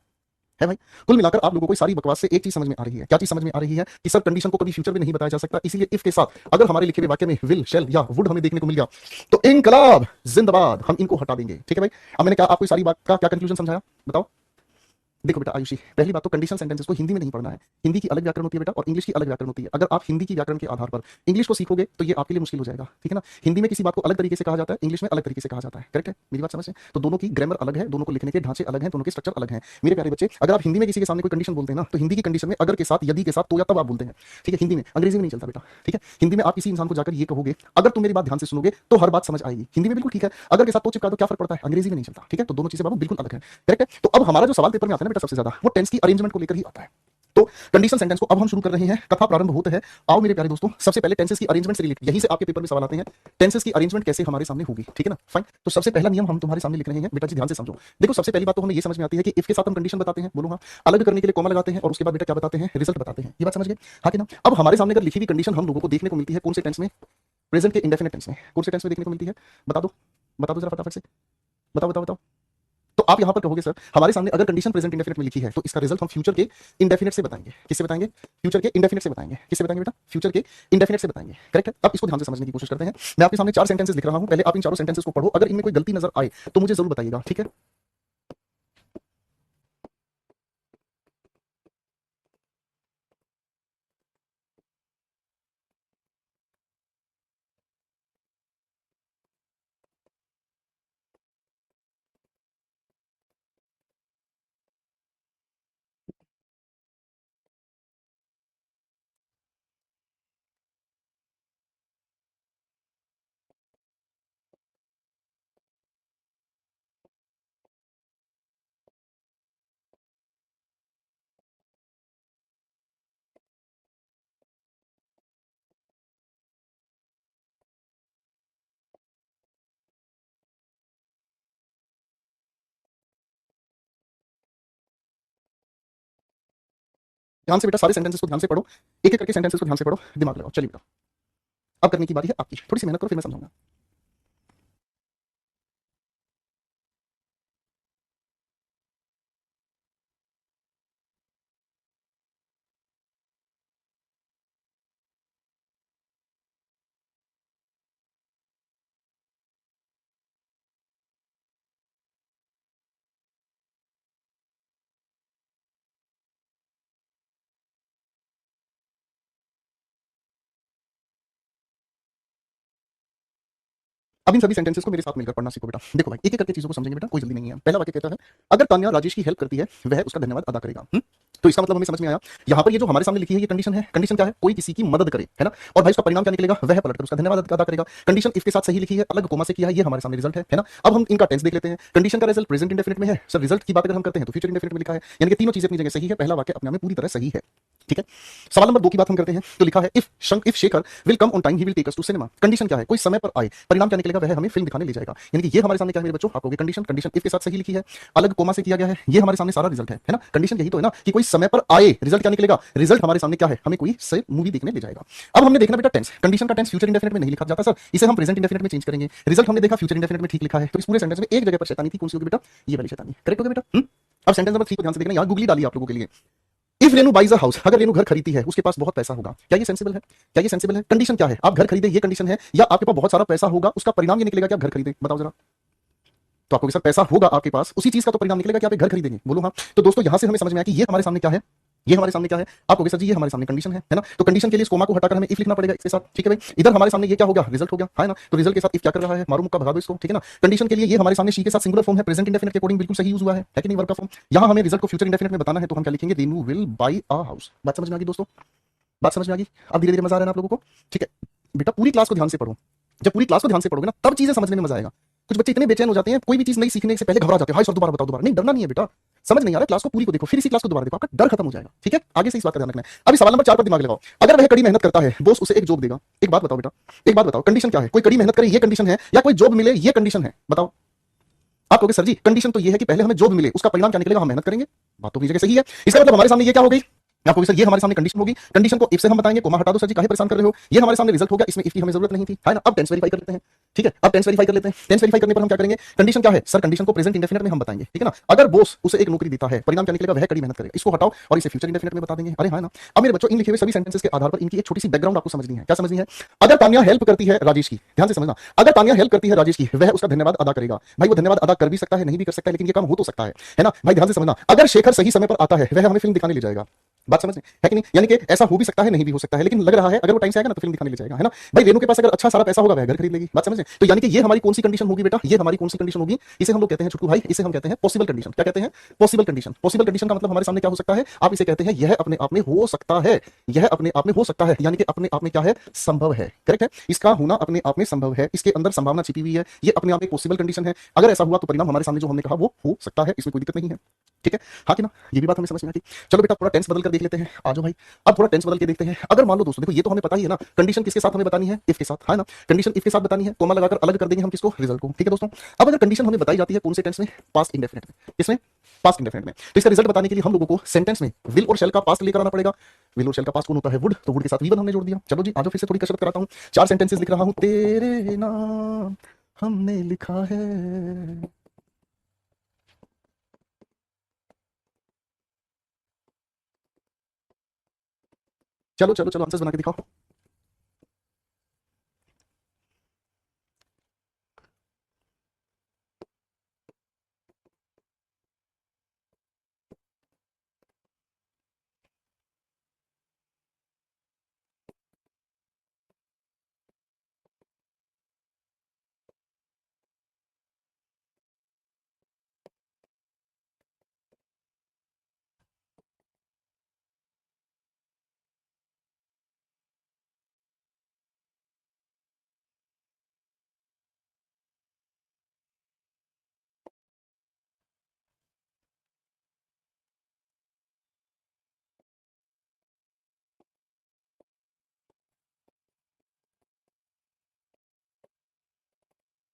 S1: है भाई। कुल मिलाकर आप लोगों को सारी बकवास से एक चीज समझ में आ रही है। क्या चीज समझ में आ रही है कि सर कंडीशन को कभी फ्यूचर में नहीं बताया जा सकता, इसीलिए इफ के साथ अगर हमारे लिखे हुए वाक्य में विल, शैल या वुड हमें देखने को मिल गया तो इनकलाब जिंदाबाद, हम इनको हटा देंगे, ठीक है भाई। अब मैंने क्या आपको सारी बात का क्या कंक्लूजन समझाया बताओ, देखो बेटा आयुषी, पहली बात तो कंडीशनल सेंटेंसेस को हिंदी में नहीं पढ़ना है। हिंदी की अलग व्याकरण होती है बेटा और इंग्लिश की अलग व्याकरण होती है। अगर आप हिंदी की व्याकरण के आधार पर इंग्लिश को सीखोगे तो ये आपके लिए मुश्किल हो जाएगा, ठीक है ना। हिंदी में किसी बात को अलग तरीके से कहा जाता है, इंग्लिश में अलग तरीके से कहा जाता है, करेक्ट है मेरी बात समझ में? तो दोनों की ग्रामर अलग है, दोनों को लिखने के ढांचे अलग हैं, दोनों के स्ट्रक्चर अलग हैं। मेरे प्यारे बच्चे, अगर आप हिंदी में किसी के सामने कोई कंडीशन बोलते हैं ना, तो हिंदी की कंडीशन में अगर के साथ, यदि के साथ, तो या तब आप बोलते हैं, ठीक है। हिंदी में, अंग्रेजी में नहीं चलता बेटा, ठीक है। हिंदी में आप किसी इंसान को जाकर ये कहोगे, अगर तुम मेरी बात ध्यान से सुनोगे तो हर बात समझ आएगी। हिंदी में बिल्कुल ठीक है, अगर के साथ तो चिपका दो, क्या फर्क पड़ता है, अंग्रेजी में नहीं चलता, ठीक है। तो दोनों चीजें बाबू बिल्कुल अलग है, करेक्ट है। तो अब हमारा जो सवाल पेपर में आता है ना बेटा सबसे ज्यादा, वो टेंस की अरेंजमेंट को लेकर ही आता है। तो कंडीशनल सेंटेंस को अब हम शुरू कर रहे हैं, कथा प्रारंभ होता है। आओ मेरे प्यारे दोस्तों, सबसे पहले टेंसेस की अरेंजमेंट से रिलेटेड, यहीं से आपके पेपर में सवाल आते हैं, टेंसेस की अरेंजमेंट कैसे हमारे सामने होगी, ठीक है ना, फाइन। तो सबसे पहला नियम हम तुम्हारे सामने लिख रहे हैं बेटा जी, ध्यान से समझो। देखो सबसे पहली बात तो हमें ये समझ में आती है कि इफ के साथ हम कंडीशन बताते हैं, बोलो हाँ, अलग करने के लिए कॉमा लगाते हैं और उसके बाद बेटा क्या बताते हैं, रिजल्ट बताते हैं। ये बात समझ गए, हाँ कि ना। अब हमारे सामने अगर लिखी हुई कंडीशन हम लोगों को देखने को मिलती है कौन से टेंस में, प्रेजेंट के इंडेफिनिट टेंस में। कौन से टेंस में देखने को मिलती है, बता दो, बता दो जरा फटाफट से, बताओ बताओ बताओ। तो आप यहां पर कहोगे सर हमारे सामने अगर कंडीशन प्रेजेंट इंडेफिनिट में लिखी है तो इसका रिजल्ट हम फ्यूचर के इंडेफिनिट से बताएंगे। किससे बताएंगे, फ्यूचर के इंडेफिनिट से बताएंगे। किससे बताएंगे बेटा, फ्यूचर के इंडेफिनिट से बताएंगे, करेक्ट है। अब इसको ध्यान से समझने की कोशिश करते हैं। मैं आपके सामने 4 सेंटेंसेस लिख रहा हूं, पहले आप इन चारों सेंटेंसेस को पढ़ो, अगर इनमें कोई गलती नजर आए तो मुझे जरूर बताइएगा, ठीक है। ध्यान से बेटा सारे सेंटेंसेस को ध्यान से पढ़ो, एक एक करके सेंटेंसेस को ध्यान से पढ़ो, दिमाग लगाओ। चलिए बेटा अब करने की बारी है आपकी, थोड़ी सी मेहनत करो फिर मैं समझाऊंगा। अब इन सभी सेंटेंसेस को मेरे साथ मिलकर पढ़ना सीखो बेटा। देखो भाई एक एक करके चीजों को समझेंगे बेटा, कोई जल्दी नहीं है। पहला वाक्य कहता है अगर तान्या राजेश की हेल्प करती है वह उसका धन्यवाद अदा करेगा। तो इसका मतलब हमें समझ में आया। यहाँ पर ये जो हमारे सामने लिखी है ये कंडीशन है। कंडीशन क्या है, कोई किसी की मदद करे, है ना। और भाई उसका परिणाम क्या निकलेगा, वह पलटकर उसका धन्यवाद अदा करेगा। कंडीशन इफ के साथ सही लिखी है, अलग कोमा से किया है, ये हमारे सामने रिजल्ट है ना। अब हम इनका टेंस देख लेते हैं। कंडीशन का रिजल्ट प्रेजेंट इंडेफिनिट में है सर, रिजल्ट की बात अगर हम करते हैं तो फ्यूचर इंडेफिनिट में लिखा है, यानी कि तीनों चीजें अपनी जगह सही है। पहला वाक्य अपने आप में पूरी तरह सही है, ठीक है। सवाल नंबर 2 की बात हम करते हैं, तो लिखा है if Shekhar will come on time he will take us to cinema. Condition क्या है, कोई समय पर आए, परिणाम क्या निकलेगा, वह हमें फिल्म दिखाने ले जाएगा। यानी कि ये हमारे सामने क्या है मेरे बच्चों, आपको कंडीशन, कंडीशन इफ के साथ सही लिखी है, अलग कोमा से किया गया है, ये हमारे सामने सारा रिजल्ट है ना। कंडीशन यही तो है ना कि कोई समय पर आए, रिजल्ट क्या निकलेगा, रिजल्ट हमारे सामने क्या है, हमें कोई से मूवी देखने ले जाएगा। अब हमने देखना बेटा टेंस, कंडीशन का टेंस फ्यूचर इंडेफिनिट में नहीं लिखा जाता सर, इसे हम प्रेजेंट इंडेफिनिट में चेंज करेंगे। रिजल्ट हमने देखा फ्यूचर इंडेफिनिट में ठीक लिखा है, तो इस पूरे सेंटेंस में एक जगह पर शैतानी थी, कौन सी होगी बेटा, ये वाली शैतानी, करेक्ट होगा बेटा। अब सेंटेंस नंबर 3 को ध्यान से देखना, यहां गूगली डाली आप लोगों के लिए। If Renu buys a house, अगर रेनू घर खरीदती है उसके पास बहुत पैसा होगा। क्या ये सेंसिबल है, क्या ये सेंसिबल है। कंडीशन क्या है, आप घर खरीदे ये कंडीशन है, या आपके पास बहुत सारा पैसा होगा उसका परिणाम ये निकलेगा कि आप घर खरीदे, बताओ जरा। तो आपको सर पैसा होगा आपके पास, उसी चीज का तो परिणाम निकलेगा कि आप एक घर खरीदेंगे, बोलो हाँ। तो दोस्तों यहां से हमें समझ में आया कि ये हमारे सामने क्या है, ये हमारे सामने क्या है, आपको सर जी ये हमारे सामने कंडीशन है ना। तो कंडीशन के लिए इस कोमा को हटाकर हमें इफ लिखना पड़ेगा इसके साथ, ठीक है भाई। इधर हमारे सामने ये क्या होगा, रिजल्ट हो गया, है ना। तो रिजल्ट के साथ इफ क्या कर रहा है, मारो मुक्का भगा दो इसको, ठीक है ना। कंडीशन के लिए ये हमारे सामने शी के साथ सिंगुलर फॉर्म है, प्रेजेंट इंडेफिनिट के अकॉर्डिंग बिल्कुल सही यूज हुआ है कि नहीं, वर्ब का फॉर्म। यहां हमें रिजल्ट को फ्यूचर इंडेफिनिट में बताना है, तो हम क्या लिखेंगे, Renu will by a house. बात समझ में आ गई दोस्तों, बात समझ में आ गई। अब धीरे धीरे मजा आ रहा है ना आप लोगों को, ठीक है बेटा। पूरी क्लास को ध्यान से पढ़ो, जब पूरी क्लास को ध्यान से पढ़ोगे ना तब चीजें समझने में मजा आएगा। कुछ बच्चे इतने बेचैन हो जाते हैं, कोई भी चीज नहीं सीखने से पहले घबरा जाते हैं, हाय सर दोबारा बताओ, दोबारा नहीं, डरना नहीं है बेटा। समझ नहीं आ रहा क्लास को पूरी को देखो, फिर इसी क्लास को दोबारा देखो, आपका डर खत्म हो जाएगा, ठीक है। आगे से इस बात का ध्यान रखना है। अभी सवाल नंबर 4 पर दिमाग लगाओ। अगर वह कड़ी मेहनत करता है, बॉस उसे एक जॉब देगा। एक बात बताओ बेटा, एक बात बताओ, कंडीशन क्या है, कोई कड़ी मेहनत करे ये कंडीशन है, या कोई जॉब मिले ये कंडीशन है, बताओ। आप कहोगे सर जी कंडीशन तो ये है कि पहले हमें जॉब मिले, उसका परिणाम क्या निकलेगा, हम मेहनत करेंगे। बात तो अपनी जगह सही है। इसका मतलब हमारे सामने ये क्या हो गई, आपको सर ये हमारे सामने कंडीशन होगी, कंडीशन को इफ से हम बताएंगे, कोमा हटा दो सर जी, काहे परेशान कर रहे हो, ये हमारे सामने रिजल्ट हो गया, इसमें इफ की हमें जरूरत नहीं थी, है ना। अब टेंस वेरीफाई कर लेते हैं। ठीक है, अब टेंस वेरीफाई कर लेते हैं। टेंस वेरीफाई करने पर हम क्या करेंगे, कंडीशन क्या है सर, कंडीशन को प्रेजेंट इंडेफिनिट में हम बताएंगे, ठीक है ना। अगर बॉस उसे एक नौकरी देता है, परिणाम क्या निकलेगा, वह कड़ी मेहनत करेगा। इसको हटाओ और इसे फ्यूचर इंडेफिनिट में बता देंगे। अरे हाँ ना। अब मेरे बच्चों, इन लिखे हुए सभी सेंटेंसेस के आधार पर इनकी एक छोटी सी बैकग्राउंड आपको समझनी है। क्या समझनी है? अगर तान्या हेल्प करती है राजेश की, ध्यान से समझना, अगर तान्या हेल्प करती है राजेश की, वह उसका धन्यवाद अदा करेगा। भाई वो धन्यवाद अदा कर भी सकता है, नहीं भी कर सकता है, लेकिन ये काम हो तो सकता है ना भाई। ध्यान से समझना, अगर शेखर सही समय पर आता है, वह हमें फिल्म दिखाने ले जाएगा। बात समझ है कि नहीं? यानी कि ऐसा हो भी सकता है, नहीं भी हो सकता है, लेकिन लग रहा है अगर वो टाइम से आएगा ना तो फिल्म दिखाने ले जाएगा, है ना भाई। रेनू के पास अगर अच्छा सारा पैसा होगा, वह घर खरीद लेगी। बात समझ। तो यानी कि ये हमारी कौन सी कंडीशन होगी बेटा, ये हमारी कौन सी कंडीशन होगी, इसे हम लोग कहते हैं छुटकू भाई, इसे हम कहते हैं पॉसिबल कंडीशन। क्या कहते हैं? Possible condition. पॉसिबल कंडीशन का मतलब हमारे सामने क्या हो सकता है, आप इसे कहते हैं यह अपने आप में हो सकता है, यह अपने आप में हो सकता है, यानी कि अपने आप में क्या है, संभव है। करेक्ट है, इसका होना अपने आप में संभव है, इसके अंदर संभावना छिपी हुई है, ये अपने आप में पॉसिबल कंडीशन है। अगर ऐसा हुआ तो परिणाम हमारे सामने जो हमने कहा वो हो सकता है, इसमें कोई दिक्कत नहीं है, ठीक है। हाँ कि ना, ये भी बात हमें समझ में आती। चलो बेटा थोड़ा टेंस बदल कर देख लेते हैं, आ जाओ भाई। अब थोड़ा टेंस बदल के देखते हैं। अगर मान लो दोस्तों, देखो ये तो हमें पता ही है ना, कंडीशन किसके साथ हमें बतानी है, इफ के साथ, है ना। कंडीशन इफ के साथ बतानी है, कोमा लगाकर अलग कर देंगे हम किसको, रिजल्ट को, ठीक है दोस्तों। अब अगर कंडीशन हमें बताई जाती है कौन से टेंस में, पास्ट इंडेफिनिट में, किसमें, पास्ट इंडेफिनिट में, तो इसका रिजल्ट बताने के लिए हम लोगों को सेंटेंस में विल और शैल का पास्ट लेकर आना पड़ेगा। विल और शैल का पास्ट कौन होता है, वुड, तो वुड के साथ वी1 हमने जोड़ दिया। चलो जी, आज फिर से थोड़ी कसरत कराता हूं। 4 सेंटेंसेस लिख रहा हूं, तेरे नाम हमने लिखा है। चलो चलो चलो, आंसर्स बना के दिखाओ।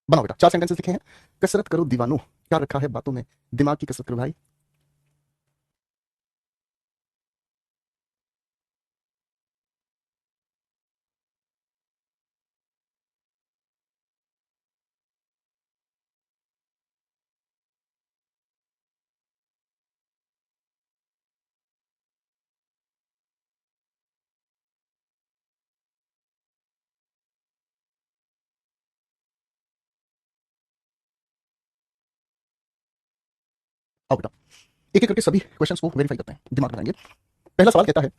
S1: बनाओ बेटा, 4 सेंटेंसेस लिखे हैं। कसरत करो दीवानो, क्या रखा है बातों में, दिमाग की कसरत करो भाई। आओ बेटा, एक एक करके सभी क्वेश्चंस को वेरीफाई करते हैं, दिमाग लगाएंगे। पहला सवाल कहता है,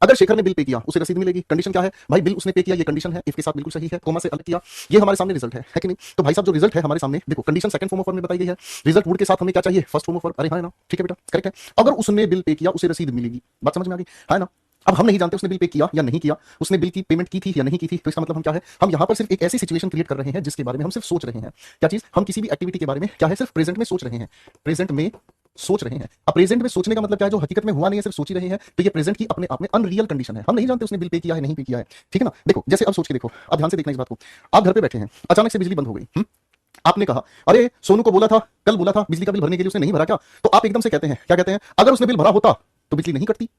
S1: अगर शेखर ने बिल पे किया, उसे रसीद मिलेगी। कंडीशन क्या है भाई, बिल उसने पे किया, ये कंडीशन है, इसके साथ बिल्कुल सही है, कोमा से अलग किया, ये हमारे सामने रिजल्ट है कि नहीं। तो भाई साहब जो रिजल्ट है हमारे सामने, देखो condition second form of form में बताई गई है, रिजल्ट वुड के साथ हमें क्या चाहिए, फर्स्ट फॉर्म ऑफ फॉर्म। अरे हाँ ना, ठीक है बेटा, करेक्ट है। अगर उसने बिल पे किया, उसे रसीद मिलेगी। बात समझ में आ गई, है ना। अब हम नहीं जानते उसने बिल पे किया या नहीं किया, उसने बिल की पेमेंट की थी या नहीं की थी, तो इसका मतलब हम क्या है, हम यहाँ पर सिर्फ एक ऐसी सिचुएशन क्रिएट कर रहे हैं जिसके बारे में हम सिर्फ सोच रहे हैं। क्या चीज, हम किसी भी एक्टिविटी के बारे में क्या है, सिर्फ प्रेजेंट में सोच रहे हैं, प्रेजेंट में सोच रहे हैं। अब प्रेजेंट में सोचने का मतलब क्या है, जो हकीकत में हुआ नहीं है, सिर्फ सोच ही रहे हैं, तो ये प्रेजेंट की अपने आप में अनरियल कंडीशन है। हम नहीं जानते उसने बिल पे किया है नहीं पे किया है, ठीक है ना। देखो जैसे अब सोच के देखो, अब ध्यान से देखना इस बात को। आप घर पे बैठे हैं, अचानक से बिजली बंद हो गई। आपने कहा अरे सोनू को बोला था, कल बोला था बिजली का बिल भरने के लिए, उसने नहीं भरा क्या। तो आप एकदम से कहते हैं, क्या कहते हैं, अगर उसने बिल भरा होता तो बिजली नहीं कटती।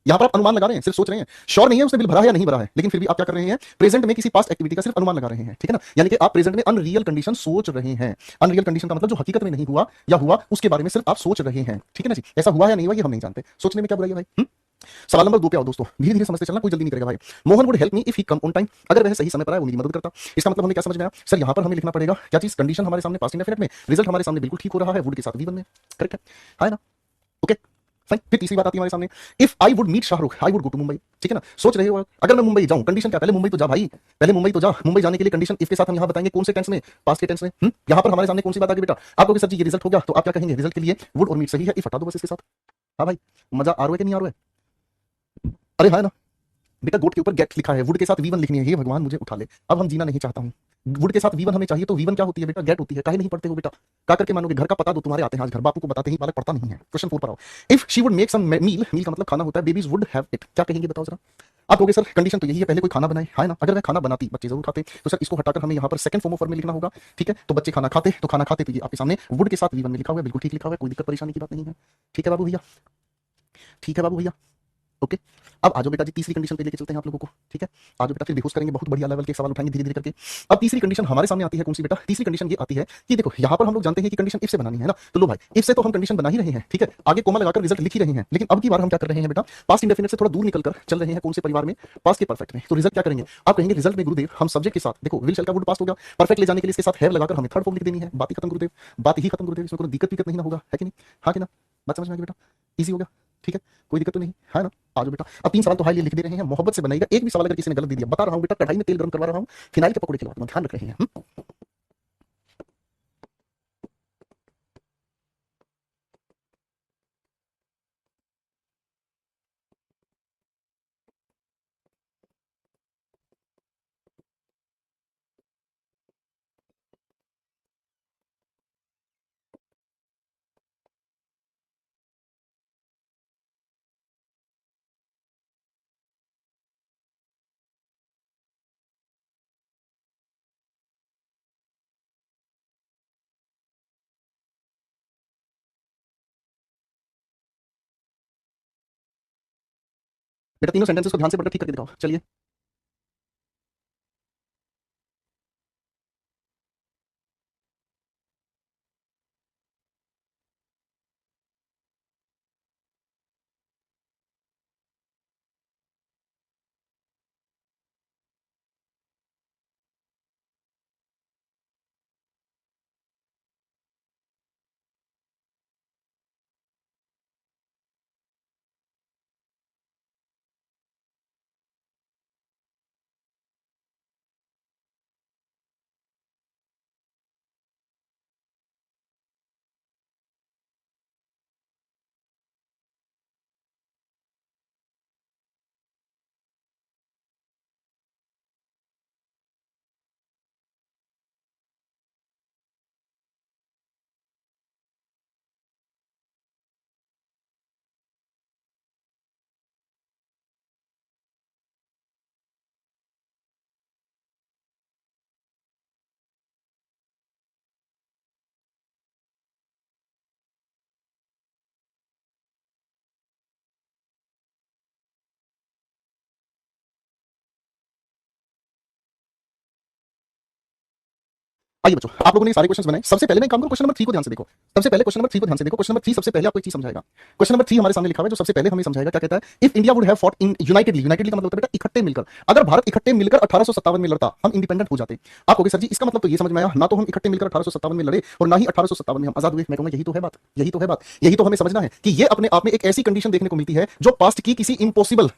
S1: यहां पर आप अनुमान लगा रहे हैं, सिर्फ सोच रहे हैं, श्योर नहीं है उसने बिल भरा है या नहीं भरा है, लेकिन फिर भी आप क्या कर रहे हैं, प्रेजेंट में किसी पास्ट एक्टिविटी का सिर्फ अनुमान लगा रहे हैं, ठीक है ना। यानी कि आप प्रेजेंट में अनरियल कंडीशन सोच रहे हैं। अनरियल कंडीशन का मतलब जो हकीकत में नहीं हुआ या हुआ उसके बारे में सिर्फ आप सोच रहे हैं, ठीक है ना जी। ऐसा हुआ या नहीं हुआ ये हम नहीं जानते, सोचने में क्या बुराई है भाई। सवाल नंबर 2 पे आओ दोस्तों, धीरे धीरे समझते चलना, कोई जल्दी नहीं करेगा भाई। Mohan would help me if he come on time, अगर वह सही समय पर आए वो मेरी मदद करता। इसका मतलब हमें क्या समझ में आया सर, यहां पर हमें लिखना पड़ेगा क्या चीज, कंडीशन हमारे सामने पास्ट इंडेफिनिट में, रिजल्ट हमारे सामने बिल्कुल ठीक हो रहा है, वुड के साथ वी1 में, करेक्ट है ना। Okay fine. फिर तीसरी बात आती है हमारे सामने, if I would meet Shahrukh I would go to Mumbai, ठीक है ना। सोच रहे हो अगर मैं मुंबई जाऊं, कंडीशन क्या, पहले मुंबई तो जा भाई, पहले मुंबई तो जा। मुंबई जाने के लिए कंडीशन इफ के साथ हम यहां बताएंगे कौन से टेंस में, पास्ट के टेंस में। यहां पर हमारे सामने कौन सी बात आ गई बेटा, आप कहोगे सर जी ये रिजल्ट हो गया, तो आप क्या कहेंगे, रिजल्ट के लिए वुड और मीट सही है, इफ हटा दो बस इसके साथ। हाँ भाई, मजा आ रहा है कि नहीं आ रहा है। अरे हाँ ना बेटा, गोट के ऊपर गेट लिखा है, वुड के साथ वी1 लिखनी है, हे भगवान मुझे उठा ले, अब हम जीना नहीं चाहता हूँ। वुड के साथ वी1 हमें चाहिए, तो वी1 क्या होती है बेटा, गेट होती है। काहे नहीं पढ़ते हो बेटा, क्या करके मानोगे, घर का पता दो, तुम्हारे आते हैं आज घर, बापू को बताते ही बालक पढ़ता नहीं है। क्वेश्चन 4 पर आओ, if she would make some meal, meal का मतलब खाना होता है, बेबीज वुड हैव इट, क्या कहेंगे बताओ जरा। आप कहोगे सर कंडीशन तो यही है, पहले कोई खाना बनाए, है ना। अगर वह खाना बनाती बच्चे जरूर खाते, तो सर इसको हटाकर हमें यहाँ पर सेकंड फॉर्म ऑफ फॉर्म में लिखना होगा, ठीक है। तो बच्चे खाना खाते, तो खाना खाते, तो ये आपके सामने वुड के साथ वी1 में लिखा हुआ है, बिल्कुल ठीक लिखा हुआ है, कोई दिक्कत परेशानी की बात नहीं है, ठीक है बाबू भैया, ठीक है बाबू भैया, ओके। अब आज बेटा जी तीसरी कंडीशन पे लेके चलते हैं आप लोगों को, ठीक है। आज बेटा फिर बेहोश करेंगे, बहुत बढ़िया लेवल के सवाल उठाएंगे धीरे धीरे करके। अब तीसरी कंडीशन हमारे सामने आती है, कौन सी बेटा? तीसरी कंडीशन ये आती है कि देखो यहाँ पर हम लोग जानते हैं कि कंडीशन इफ से बनानी है ना, तो लो भाई इफ से तो हम कंडीशन बना ही रहे हैं, ठीक है, आगे कोमा लगाकर रिजल्ट लिख ही रहे हैं। लेकिन अब की बार हम क्या कर रहे हैं बेटा, पास्ट इंडेफिनिट से थोड़ा दूर निकलकर चल रहे हैं, कौन से परिवार में? पास्ट के परफेक्ट में। तो रिजल्ट क्या करेंगे? आप कहेंगे रिजल्ट में गुरुदेव हम सब्जेक्ट के साथ देखो विल शैल का वुड पास्ट हो गया, परफेक्ट ले जाने के लिए इसके साथ हैव लगाकर हमें थर्ड फॉर्म लिख देनी है, बात ही खत्म गुरुदेव, बात ही खत्म गुरुदेव, इसमें कोई दिक्कत नहीं ना होगा, है कि नहीं? हाँ कि ना? बात समझ में आ गई बेटा? इजी हो गया, ठीक है, कोई दिक्कत तो नहीं है ना? आ जाओ बेटा, अब 3 सवाल तो हाईली लिख दे रहे हैं, मोहब्बत से बनाइएगा, एक भी सवाल अगर किसी ने गलत दे दिया, बता रहा हूं बेटा कढ़ाई में तेल गर्म करवा रहा हूं, फिनाइल के पकौड़े खिलवा दूंगा, ध्यान रख रहे हैं। बेटा तीनों सेंटेंसेस को ध्यान से बेटा ठीक करके दिखाओ, चलिए। आइए बच्चों, आप लोगों ने सारे क्वेश्चंस बनाए, सबसे पहले मैं काम करूं, क्वेश्चन नंबर 3 को ध्यान से देखो। सबसे पहले क्वेश्चन नंबर 3 को ध्यान से देखो। क्वेश्चन नंबर 3 सबसे पहले आपको एक चीज समझाएगा। क्वेश्चन नंबर 3 हमारे सामने लिखा हुआ है, जो सबसे पहले हमें समझाएगा, क्या कहता है? If India would have fought in unitedly, unitedly का मतलब होता है बेटा इकट्ठे मिलकर, अगर भारत इकट्ठे मिलकर 1857 में लड़ता, हम इंडिपेंडेंट हो जाते। आप कहोगे सर जी इसका मतलब तो ये समझ में आया, ना तो हम इकट्ठे मिलकर 1857 में लड़े और ना ही 1857 में हम आजाद हुए। मैं कहूंगा यही तो है बात, यही तो है बात, यही तो हमें समझना है कि ये अपने आप में एक ऐसी कंडीशन देखने को मिलती है जो पास्ट की किसी इंपॉसिबल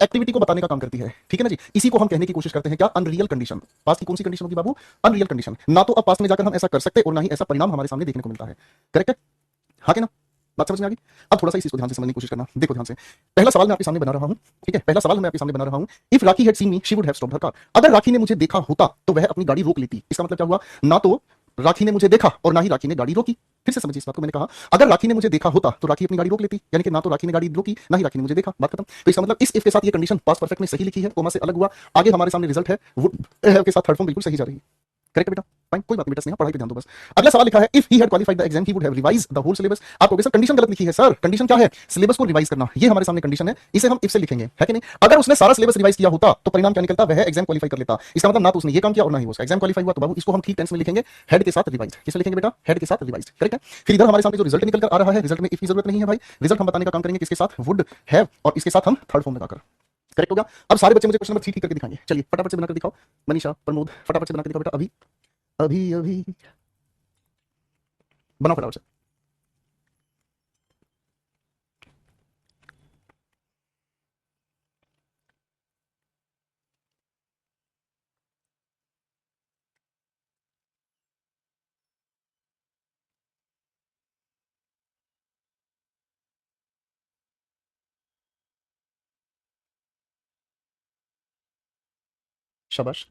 S1: एक्टिविटी को बताने का काम करती है, ठीक है ना जी। इसी को हम कहने की कोशिश करते हैं, क्या? Unreal condition. पास्ट की कौन सी कंडीशन होगी बाबू? Unreal condition. ना तो अब पास्ट में जाकर हम ऐसा कर सकते और ना ही ऐसा परिणाम हमारे सामने देखने को मिलता है। करेक्ट है? हाँ कि ना? बात समझ में आ गई? अब थोड़ा सा इसी को ध्यान से समझने की कोशिश करना, देखो ध्यान से। पहला सवाल मैं आपके सामने बना रहा हूं, ठीक है, पहला सवाल मैं आपके सामने बना रहा हूं। If rakhi had seen me she would have stopped her car, अगर राखी ने मुझे देखा होता तो वह अपनी गाड़ी रोक लेती। इसका मतलब क्या हुआ? ना तो राखी ने मुझे देखा और ना ही राखी ने गाड़ी रोकी। फिर से समझिए इस बात को, मैंने कहा अगर राखी ने मुझे देखा होता तो राखी अपनी गाड़ी रोक लेती, यानी कि ना तो राखी ने गाड़ी रोकी ना ही राखी ने मुझे देखा, बात खत्म। तो इसका मतलब इस इफ के साथ ये कंडीशन पास्ट परफेक्ट में सही लिखी है, कोमा से अलग हुआ। आगे हमारे सामने रिजल्ट है, वुड हैव के साथ थर्ड फॉर्म बिल्कुल सही जा रही है। करेक्ट बेटा? फाइन, कोई बात नहीं बेटा, स्नेहा पढ़ाई पे ध्यान दो बस। अगला सवाल लिखा है if he had qualified the exam he would have revised the whole syllabus. आप कहोगे सर कंडीशन गलत लिखी है। सर कंडीशन क्या है? सिलेबस को रिवाइज करना, ये हमारे सामने कंडीशन है, इसे हम इफ से लिखेंगे, है कि नहीं? अगर उसने सारा सिलेबस रिवाइज किया होता तो परिणाम क्या निकलता? वह एग्जाम क्वालिफाई कर लेता। इसका मतलब ना तो उसने ये काम किया और ना ही उसका एग्जाम क्वालिफाई हुआ। तो बाबू इसको हम ठीक टेंस में लिखेंगे, हेड के साथ रिवाइज्ड। किसे लिखेंगे बेटा? हेड के साथ रिवाइज्ड। करेक्ट है? फिर इधर हमारे सामने जो रिजल्ट निकल कर आ रहा है, रिजल्ट में इफ की जरूरत नहीं है भाई, रिजल्ट हम बताने का काम करेंगे किसके साथ? वुड हैव, और इसके साथ हम थर्ड फॉर्म लगाकर। करेक्ट हो गया? अब सारे बच्चे मुझे क्वेश्चन नंबर 3 ठीक करके दिखाएंगे, चलिए फटाफट से बनाकर दिखाओ। मनीषा, प्रमोद, फटाफट से बनाकर दिखाओ बेटा, अभी अभी अभी बनाओ फटाफट से। शाबाश,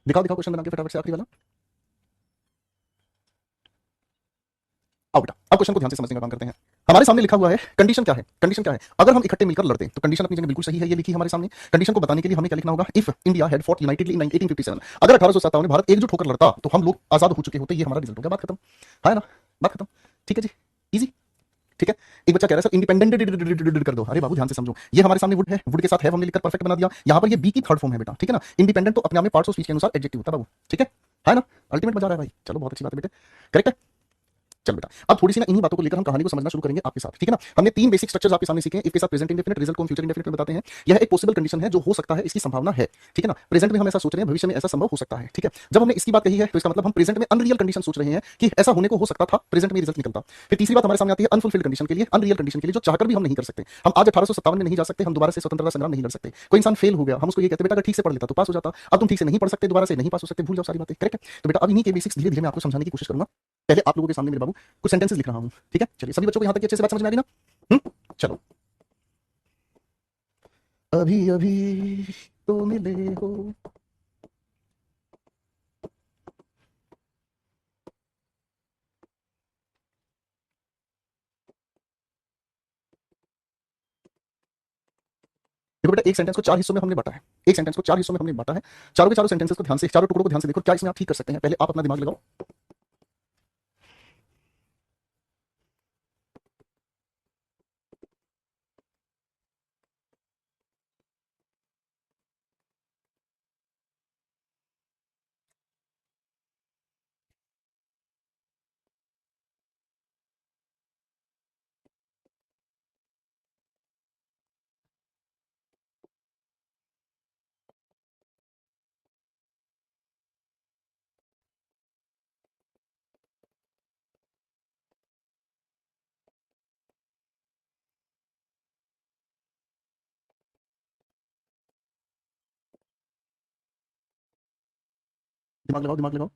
S1: दिखाओ दिखाओ क्वेश्चन बना के फटाफट से, आखिरी वाला। आओ बेटा, अब क्वेश्चन को ध्यान से समझने का काम करते हैं। हमारे सामने लिखा हुआ है कंडीशन क्या है? कंडीशन क्या है? अगर हम इकट्ठे मिलकर लड़ते, तो कंडीशन अपनी जगह बिल्कुल सही है, ये लिखी है हमारे सामने। कंडीशन को बताने के लिए हमें क्या लिखना होगा? If India had fought unitedly in 1857, अगर 1857 में भारत एकजुट होकर लड़ता तो हम लोग आजाद हो चुके होते। ये हमारा रिजल्ट हो गया, बात खत्म, है ना? बात खत्म, ठीक है जी, इजी। ठीक है। एक बच्चा कह रहा है सर इंडिपेंडेंट कर दो। अरे बाबू ध्यान से समझो, ये हमारे सामने वुड है, वुड के साथ है हमने लिखकर परफेक्ट बना दिया। यहाँ पर ये बी की थर्ड फॉर्म है बेटा, ठीक है ना। इंडिपेंडेंट तो अपने आप में पार्ट्स ऑफ स्पीच के अनुसार एडजेक्टिव होता है बाबू, ठीक है ना। अल्टीमेट मजा आ रहा है भाई, चलो बहुत अच्छी बात है बेटे, करेक्ट है। चल बेटा, अब थोड़ी सी ना इन्हीं बातों को लेकर हम कहानी को समझना शुरू करेंगे आपके साथ, ठीक है ना। हमने तीन बेसिक स्ट्रक्चर्स आपके सामने सीखे हैं। इफ के साथ प्रेजेंट इंडेफिनिट, रिजल्ट को हम फ्यूचर इंडेफिनिट में बताते हैं। यह एक पॉसिबल कंडीशन है जो हो सकता है, इसकी संभावना है, ठीक है ना। प्रेजेंट में हम ऐसा सोच रहे हैं, भविष्य में ऐसा संभव हो सकता है, ठीक है। जब हमने इसकी बात कही है तो इसका मतलब हम प्रेजेंट में अनरियल कंडीशन सोच रहे हैं कि ऐसा होने को हो सकता था, प्रेजेंट में रिजल्ट निकलता। फिर तीसरी बात हमारे सामने आती है अनफुलफिल्ड कंडीशन के लिए, अनरियल कंडीशन के लिए, जो चाहकर भी हम नहीं कर सकते। हम आज 1857 में नहीं जा सकते, हम दोबारा से स्वतंत्रता संग्राम नहीं लड़ सकते। कोई इंसान फेल हो गया, हम उसको ये कहते बेटा अगर ठीक से पढ़ लेता तो पास हो जाता। अब तुम ठीक से नहीं पढ़ सकते, दोबारा से नहीं पास हो सकते, भूल जाओ सारी बातें, करेक्ट है। तो बेटा अब इन्हीं के बेसिक्स धीरे धीरे मैं आपको समझाने की कोशिश करूंगा। पहले आप लोगों के सामने मेरे बाबू कुछ सेंटेंसेस लिख रहा हूं, ठीक है। चलिए सभी बच्चों को यहां तक अच्छे से बात समझ में आ गई ना। चलो। अभी अभी तो मिले हो। देखो बेटा, एक सेंटेंस को चार हिस्सों में हमने बांटा है। एक सेंटेंस को चार हिस्सों में हमने बांटा है। चारों के चारों सेंटेंसेस को ध्यान से, चारों टुकड़ों को ध्यान से देखो, क्या इसमें आप ठीक कर सकते हैं। पहले आप अपना दिमाग लगाओ। दिमाग लगाओ, दिमाग लगाओ।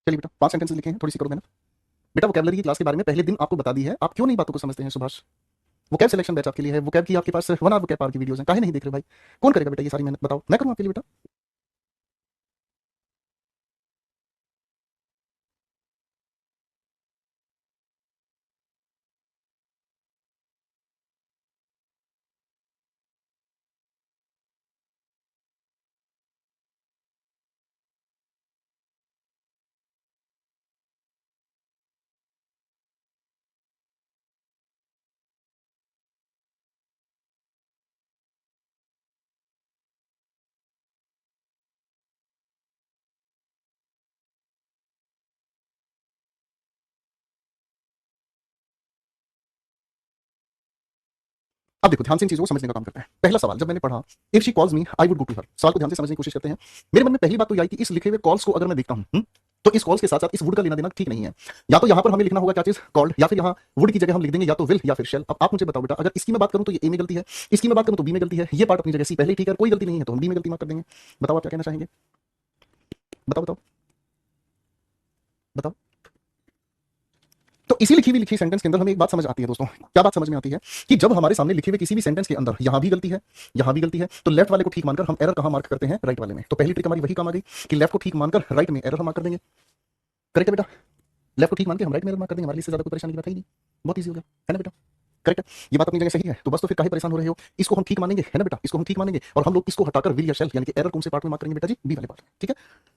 S1: चलिए बेटा, 5 सेंटेंसेस लिखे हैं, थोड़ी सी करो मेहनत। बेटा वोकैबुलरी की क्लास के बारे में पहले दिन आपको बता दी है, आप क्यों नहीं बातों को समझते हैं सुभाष। वोकैब सिलेक्शन बैच आपके लिए है। वोकैब की आपके पास 1 आवर वोकैब पार की वीडियोस हैं, काहे नहीं देख रहे भाई। कौन करेगा बेटा ये सारी मेहनत, बताओ। मैं करूँ आपके लिए बेटा। अब देखो ध्यान से इन चीजों को समझने का काम करते हैं। पहला सवाल जब मैंने पढ़ा, if she calls me I would go to her, सवाल को ध्यान से समझने की कोशिश करते हैं। मेरे मन में पहली बात तो ये आई कि इस लिखे हुए कॉल्स को अगर मैं देखता हूं, तो इस कॉल्स के साथ साथ इस वुड का लेना देना ठीक नहीं है। या तो यहां पर हमें लिखना होगा क्या चीज, कॉल्ड, या फिर यहां वुड की जगह हम लिख देंगे या तो विल या फिर शेल। अब आप मुझे बताओ बेटा, अगर इसकी मैं बात करूं तो ये ए में गलती है, इसकी मैं बात करूं तो बी में गलती है, ये पार्ट अपनी जगह सी पहले ही ठीक है, कोई गलती नहीं है तो हम बी में गलती मार्क कर देंगे। बताओ आप क्या कहना चाहेंगे, बताओ बताओ बताओ। तो इसी लिखी सेंटेंस के अंदर हमें एक बात समझ आती है दोस्तों। क्या बात समझ में आती है कि जब हमारे सामने लिखे हुए किसी भी सेंटेंस के अंदर यहां भी गलती है, यहां भी गलती है, तो लेफ्ट वाले को ठीक मानकर हम एरर कहां मार्क करते हैं, राइट वाले में। तो पहली ट्रिक हमारी वही काम आ गई कि लेफ्ट को ठीक मानकर राइट में एरर हम मार्क कर देंगे। करेक्ट है बेटा, लेफ्ट को ठीक मान के हम राइट में एरर मार्क कर देंगे, हमारे लिए इससे ज्यादा कोई परेशानी की बात है ही नहीं। बहुत ईजी हो गया है ना बेटा, करेक्ट है। ये बात अपनी जगह सही है, तो बस तो फिर काहे परेशान हो रहे हो। इसको हम ठीक मानेंगे, है ना बेटा, इसको हम ठीक मानेंगे और हम लोग इसको हटाकर विल या शेल यानी कि एरर कौन से पार्ट में मार्क करेंगे बेटा जी, बी वाले पार्ट में, ठीक है।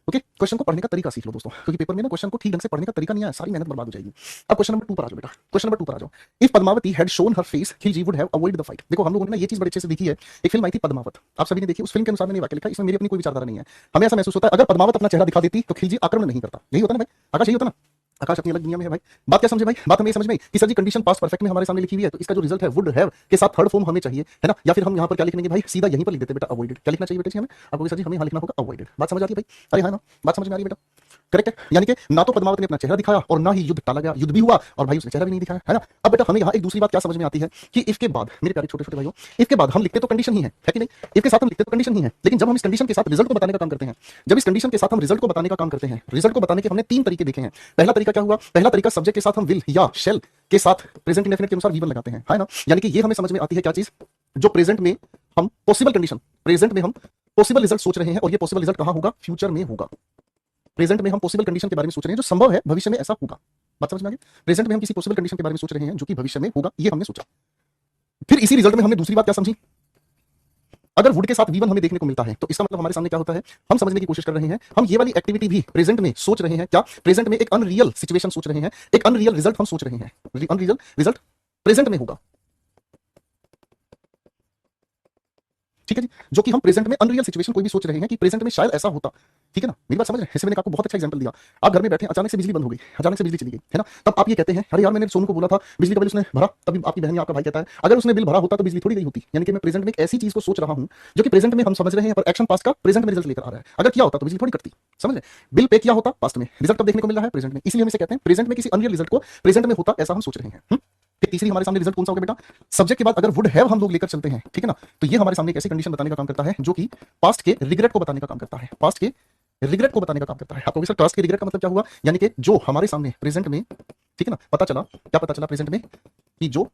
S1: ओके, क्वेश्चन को पढ़ने का तरीका सीख लो दोस्तों, क्योंकि पेपर में ना क्वेश्चन को ठीक ढंग से पढ़ने का तरीका नहीं आया, सारी मेहनत बर्बाद हो जाएगी। अब क्वेश्चन नंबर 2 पर आ जाओ बेटा, क्वेश्चन नंबर 2 पर आ जाओ। If Padmavati had shown her face Khilji would have avoid the fight. देखो हम लोगों ने ना ये चीज बड़े अच्छे से देखी है। एक फिल्म आई थी पद्मावत, आप सभी ने देखी। उस फिल्म के अनुसार मैंने वाक्य लिखा, इसमें मेरी अपनी कोई विचारधारा नहीं है। हमें ऐसा महसूस होता है अगर पद्मावत अपना चेहरा दिखा देती तो खिलजी आक्रमण नहीं करता। यही होता ना भाई, आकाश यही होता ना। आकाश अपनी अलग दुनिया में है भाई। बात क्या समझे भाई, बात हमें समझ में आई कि सर जी कंडीशन पास्ट परफेक्ट में हमारे सामने लिखी हुई है, तो इसका जो रिजल्ट है वुड हैव के साथ थर्ड फॉर्म हमें चाहिए, है ना। या फिर हम यहाँ पर क्या लिखेंगे भाई, सीधा यहीं पर लिख देते बेटा अवॉइडेड। क्या लिखना चाहिए बेटा जी हमें, आपको सर जी हमें यहाँ लिखना होगा अवॉइडेड। बात समझ आती है भाई, अरे हाँ ना, बात समझ में आ रही है बेटा। करेक्ट है। यानी कि ना तो पद्मावत ने अपना चेहरा दिखाया और ना ही युद्ध टाला गया, युद्ध भी हुआ और भाई उसने चेहरा भी नहीं दिखाया, है ना। अब बेटा हमें यहाँ एक दूसरी बात क्या समझ में आती है कि इफ के बाद, मेरे प्यारे छोटे छोटे भाइयों, इफ के बाद हम लिखते तो कंडीशन ही है कि नहीं, इफ के साथ हम लिखते तो कंडीशन ही है, लेकिन जब हम इस कंडीशन के साथ रिजल्ट को बताने का काम करते हैं, जब इस कंडीशन के साथ हम रिजल्ट को बताने का काम करते हैं, रिजल्ट को बताने के हमने 3 तरीके देखे हैं। पहला तरीका क्या हुआ, पहला तरीका सब्जेक्ट के साथ हम विल या शेल के साथ प्रेजेंट इंडेफिनिट के अनुसार वी1 लगाते हैं, है ना। यानी कि ये हमें समझ में आती है क्या चीज, जो प्रेजेंट में हम पॉसिबल कंडीशन, प्रेजेंट में हम पॉसिबल रिजल्ट सोच रहे हैं और ये पॉसिबल रिजल्ट कहां होगा, फ्यूचर में होगा। प्रेजेंट में हम पॉसिबल कंडीशन के बारे में सोच रहे हैं जो संभव है भविष्य में ऐसा होगा, बात समझ में आ गई। प्रेजेंट में हम किसी पॉसिबल कंडीशन के बारे में सोच रहे हैं जो कि भविष्य में होगा, ये हमने सोचा। फिर इसी रिजल्ट में हमने दूसरी बात क्या समझी, अगर वुड के साथ वी1 हमें देखने को मिलता है तो इसका मतलब हमारे सामने क्या होता है, हम समझने की कोशिश कर रहे हैं, हम ये वाली एक्टिविटी भी प्रेजेंट में सोच रहे हैं, क्या प्रेजेंट में एक अनरियल सिचुएशन सोच रहे हैं, एक अनरियल रिजल्ट हम सोच रहे हैं, अनरियल रिजल्ट प्रेजेंट में होगा, ठीक है जी। जो कि हम प्रेजेंट में अनरियल सिचुएशन कोई भी सोच रहे हैं कि प्रेजेंट में शायद ऐसा होता, ठीक है ना, मेरी बात समझ रहे हैं। मैंने आपको बहुत अच्छा एग्जांपल दिया, आप घर में बैठे अचानक से बिजली बंद हो गई, अचानक से बिजली चली गई, है ना, तब आप ये कहते हैं अरे यार मैंने सोनू को बोला था बिजली का बिल उसने भरा, तभी आपकी बहन या आपका भाई कहता है अगर उसने बिल भरा होता तो बिजली थोड़ी गई होती। यानी कि मैं प्रेजेंट में एक ऐसी चीज को सोच रहा हूं जो कि प्रेजेंट में हम समझ रहे हैं पर एक्शन पास्ट का प्रेजेंट में रिजल्ट लेकर आ रहा है, अगर किया होता तो बिजली थोड़ी कटती, समझ रहे। बिल पे किया होता पास्ट में, रिजल्ट कब देखने को मिल रहा है, प्रेजेंट में, इसलिए हम इसे कहते हैं प्रेजेंट में किसी अनरियल रिजल्ट को प्रेजेंट में होता ऐसा हम सोच रहे हैं। फिर तीसरी हमारे सामने रिजल्ट कौन सा होगा बेटा, सब्जेक्ट के बाद अगर वुड हैव हम लोग लेकर चलते हैं, ठीक है ना, तो ये हमारे सामने एक ऐसी कंडीशन बताने का काम करता है जो कि पास्ट के रिग्रेट को बताने का काम करता है, पास्ट के रिग्रेट को बताने का काम करता है। आपको सर पास्ट के रिग्रेट का मतलब क्या हुआ, यानी कि जो हमारे सामने प्रेजेंट में, ठीक है ना, पता चला, क्या पता चला प्रेजेंट में कि जो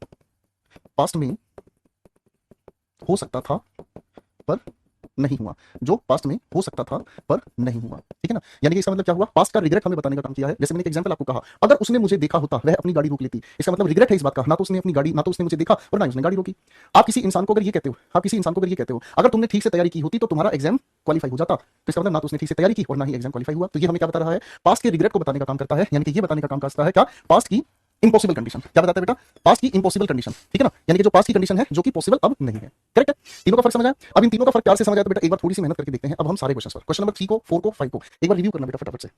S1: पास्ट में हो सकता था पर नहीं हुआ, जो पास्ट में हो सकता था पर नहीं हुआ, ठीक है ना। यानी कि इसका मतलब क्या हुआ, पास्ट का रिग्रेट हमें बताने का काम किया है। जैसे मैंने एक एग्जांपल आपको कहा, अगर उसने मुझे देखा होता वह अपनी गाड़ी रोक लेती, इसका मतलब रिग्रेट है इस बात का, ना तो उसने अपनी गाड़ी, ना तो उसने मुझे देखा और ना ही उसने गाड़ी रोकी। आप किसी इंसान को अगर ये कहते हो, आप किसी इंसान को अगर ये कहते हो अगर तुमने ठीक से तैयारी की होती तो तुम्हारा एग्जाम क्वालिफाई हो जाता, तो इसका मतलब ना तो उसने ठीक से तैयारी की और ना ही एग्जाम क्वालिफाई हुआ। तो ये हमें क्या बता रहा है, पास्ट के रिग्रेट को बताने का काम करता है, यानी कि ये बताने का काम करता है क्या, पास्ट की इंपॉसिबल कंडीशन। क्या बताता है बेटा, पास्ट की इंपॉसिबल कंडीशन, ठीक है ना, यानी कि जो पास्ट की कंडीशन है जो कि पॉसिबल अब नहीं है, करेक्ट है। तीनों का फर्क समझ आया। अब इन तीनों का फर्क प्यार से समझ आया तो बेटा एक बार थोड़ी सी मेहनत करके देखते हैं। अब हम सारे क्वेश्चन पर, क्वेश्चन नंबर 3 को, 4 को, 5 को एक बार रिव्यू करना बेटा फटाफट से।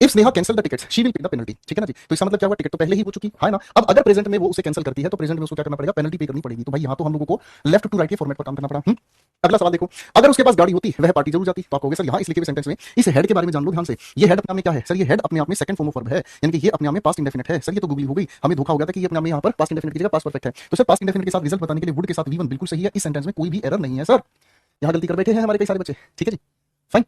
S1: If Sneha cancel the tickets she will pay the penalty, ठीक है ना जी। तो इसका मतलब क्या हुआ, टिकट तो पहले ही हो चुकी है ना। अब अगर प्रेजेंट में वो उसे कैंसिल करती है तो प्रेजेंट में उसको क्या करना पड़ेगा, पेनल्टी पे करनी पड़ेगी। तो भाई यहाँ तो हम लोगों को लेफ्ट टू राइट के फॉर्मेट पर काम करना पड़ा। अगला सवाल देखो, अगर उसके पास गाड़ी होती वह पार्टी जरूर जाती, तो आप कहोगे सर यहाँ इस लिखे हुए सेंटेंस में इस हेड के बारे में जान लो ध्यान से। ये हेड अपने आप में क्या है सर, ये हेड अपने आप में सेकंड फॉर्म ऑफ वर्ब है, यानी कि ये अपने आप में पास्ट इंडेफिनिट है। सर ये तो गूगली हो गई, हमें धोखा हो गया था कि ये अपने आप में यहाँ पर पास्ट इंडेफिनिट की जगह पास्ट परफेक्ट है। तो सर पास्ट इंडेफिनिट के साथ रिजल्ट बताने के लिए वुड के साथ वी1 बिल्कुल सही है, इस सेंटेंस में कोई भी एरर नहीं है सर। यहाँ गलती कर बैठे हैं हमारे कई सारे बच्चे, ठीक है जी, फाइन।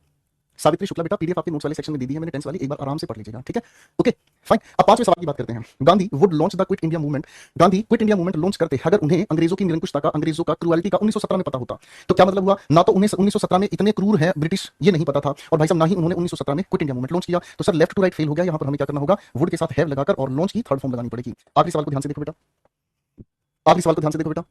S1: सावित्री शुक्ला बेटा पीडीएफ आपके नोट्स वाले सेक्शन में दे दी है मैंने, टेंस वाली, एक बार आराम से पढ़ लीजिएगा, ठीक है, ओके फाइन। अब 5वें सवाल की बात करते हैं। Gandhi would launch the quit India movement, Gandhi quit India movement launch करते अगर उन्हें अंग्रेजों की निरंकुशता का, अंग्रेजों का क्रूअलिटी का 1917 में पता होता। तो क्या मतलब हुआ, ना तो उन्हें 1917 में इतने क्रूर हैं ब्रिटिश ये नहीं पता था, और भाई साहब ना ही उन्होंने 1917 में क्विट इंडिया मूवमेंट लॉन्च किया। तो sir left to right fail हो गया, यहाँ पर हमें क्या करना होगा, वुड के साथ हैव लगाकर और लॉन्च की थर्ड फॉर्म लगानी पड़ेगी। आखिरी सवाल को ध्यान से देखो बेटा, आखिरी सवाल को ध्यान से देखो बेटा,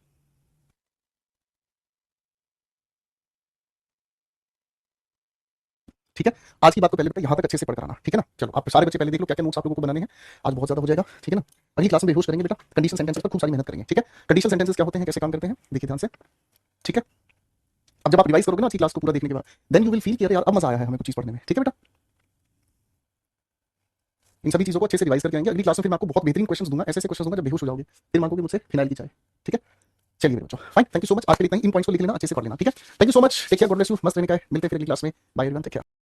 S1: ठीक है। आज की बात को पहले बेटा यहाँ तक अच्छे से पढ़ कराना, ठीक है ना। चलो आप सारे बच्चे पहले देख लो क्या क्या नोट्स आप लोगों को बनाने हैं, आज बहुत ज्यादा हो जाएगा, ठीक है ना। अगली क्लास में बेहोश करेंगे बेटा, कंडीशनल सेंटेंसेस पर खूब सारी मेहनत करेंगे, ठीक है। कंडीशनल सेंटेंसेस क्या होते हैं, कैसे काम करते हैं, देखिए ध्यान से, ठीक है। अब जब आप रिवाइज करोगे ना आज की क्लास को पूरा देखने के बाद, देन यू विल फील कि अरे यार अब मजा आया है हमें कुछ चीज पढ़ने में, ठीक है बेटा। इन सभी चीजों को अच्छे से रिवाइज करके आएंगे। अगली क्लास में फिर मैं आपको बहुत बेहतरीन क्वेश्चन दूंगा, ऐसे क्वेश्चन दूंगा जब बेहोश हो जाओगे, फिर मांगोगे मुझसे फिनाइल की चाय, ठीक है। चलिए मेरे बच्चों, fine, thank you so much. आज के लिए इतना ही, इन पॉइंट्स को लिख लेना, अच्छे से पढ़ लेना, ठीक है। Thank you so much, take care, God bless you, मस्त रहने का है, मिलते हैं फिर अगली क्लास में, बाय एवरीवन, टेक केयर।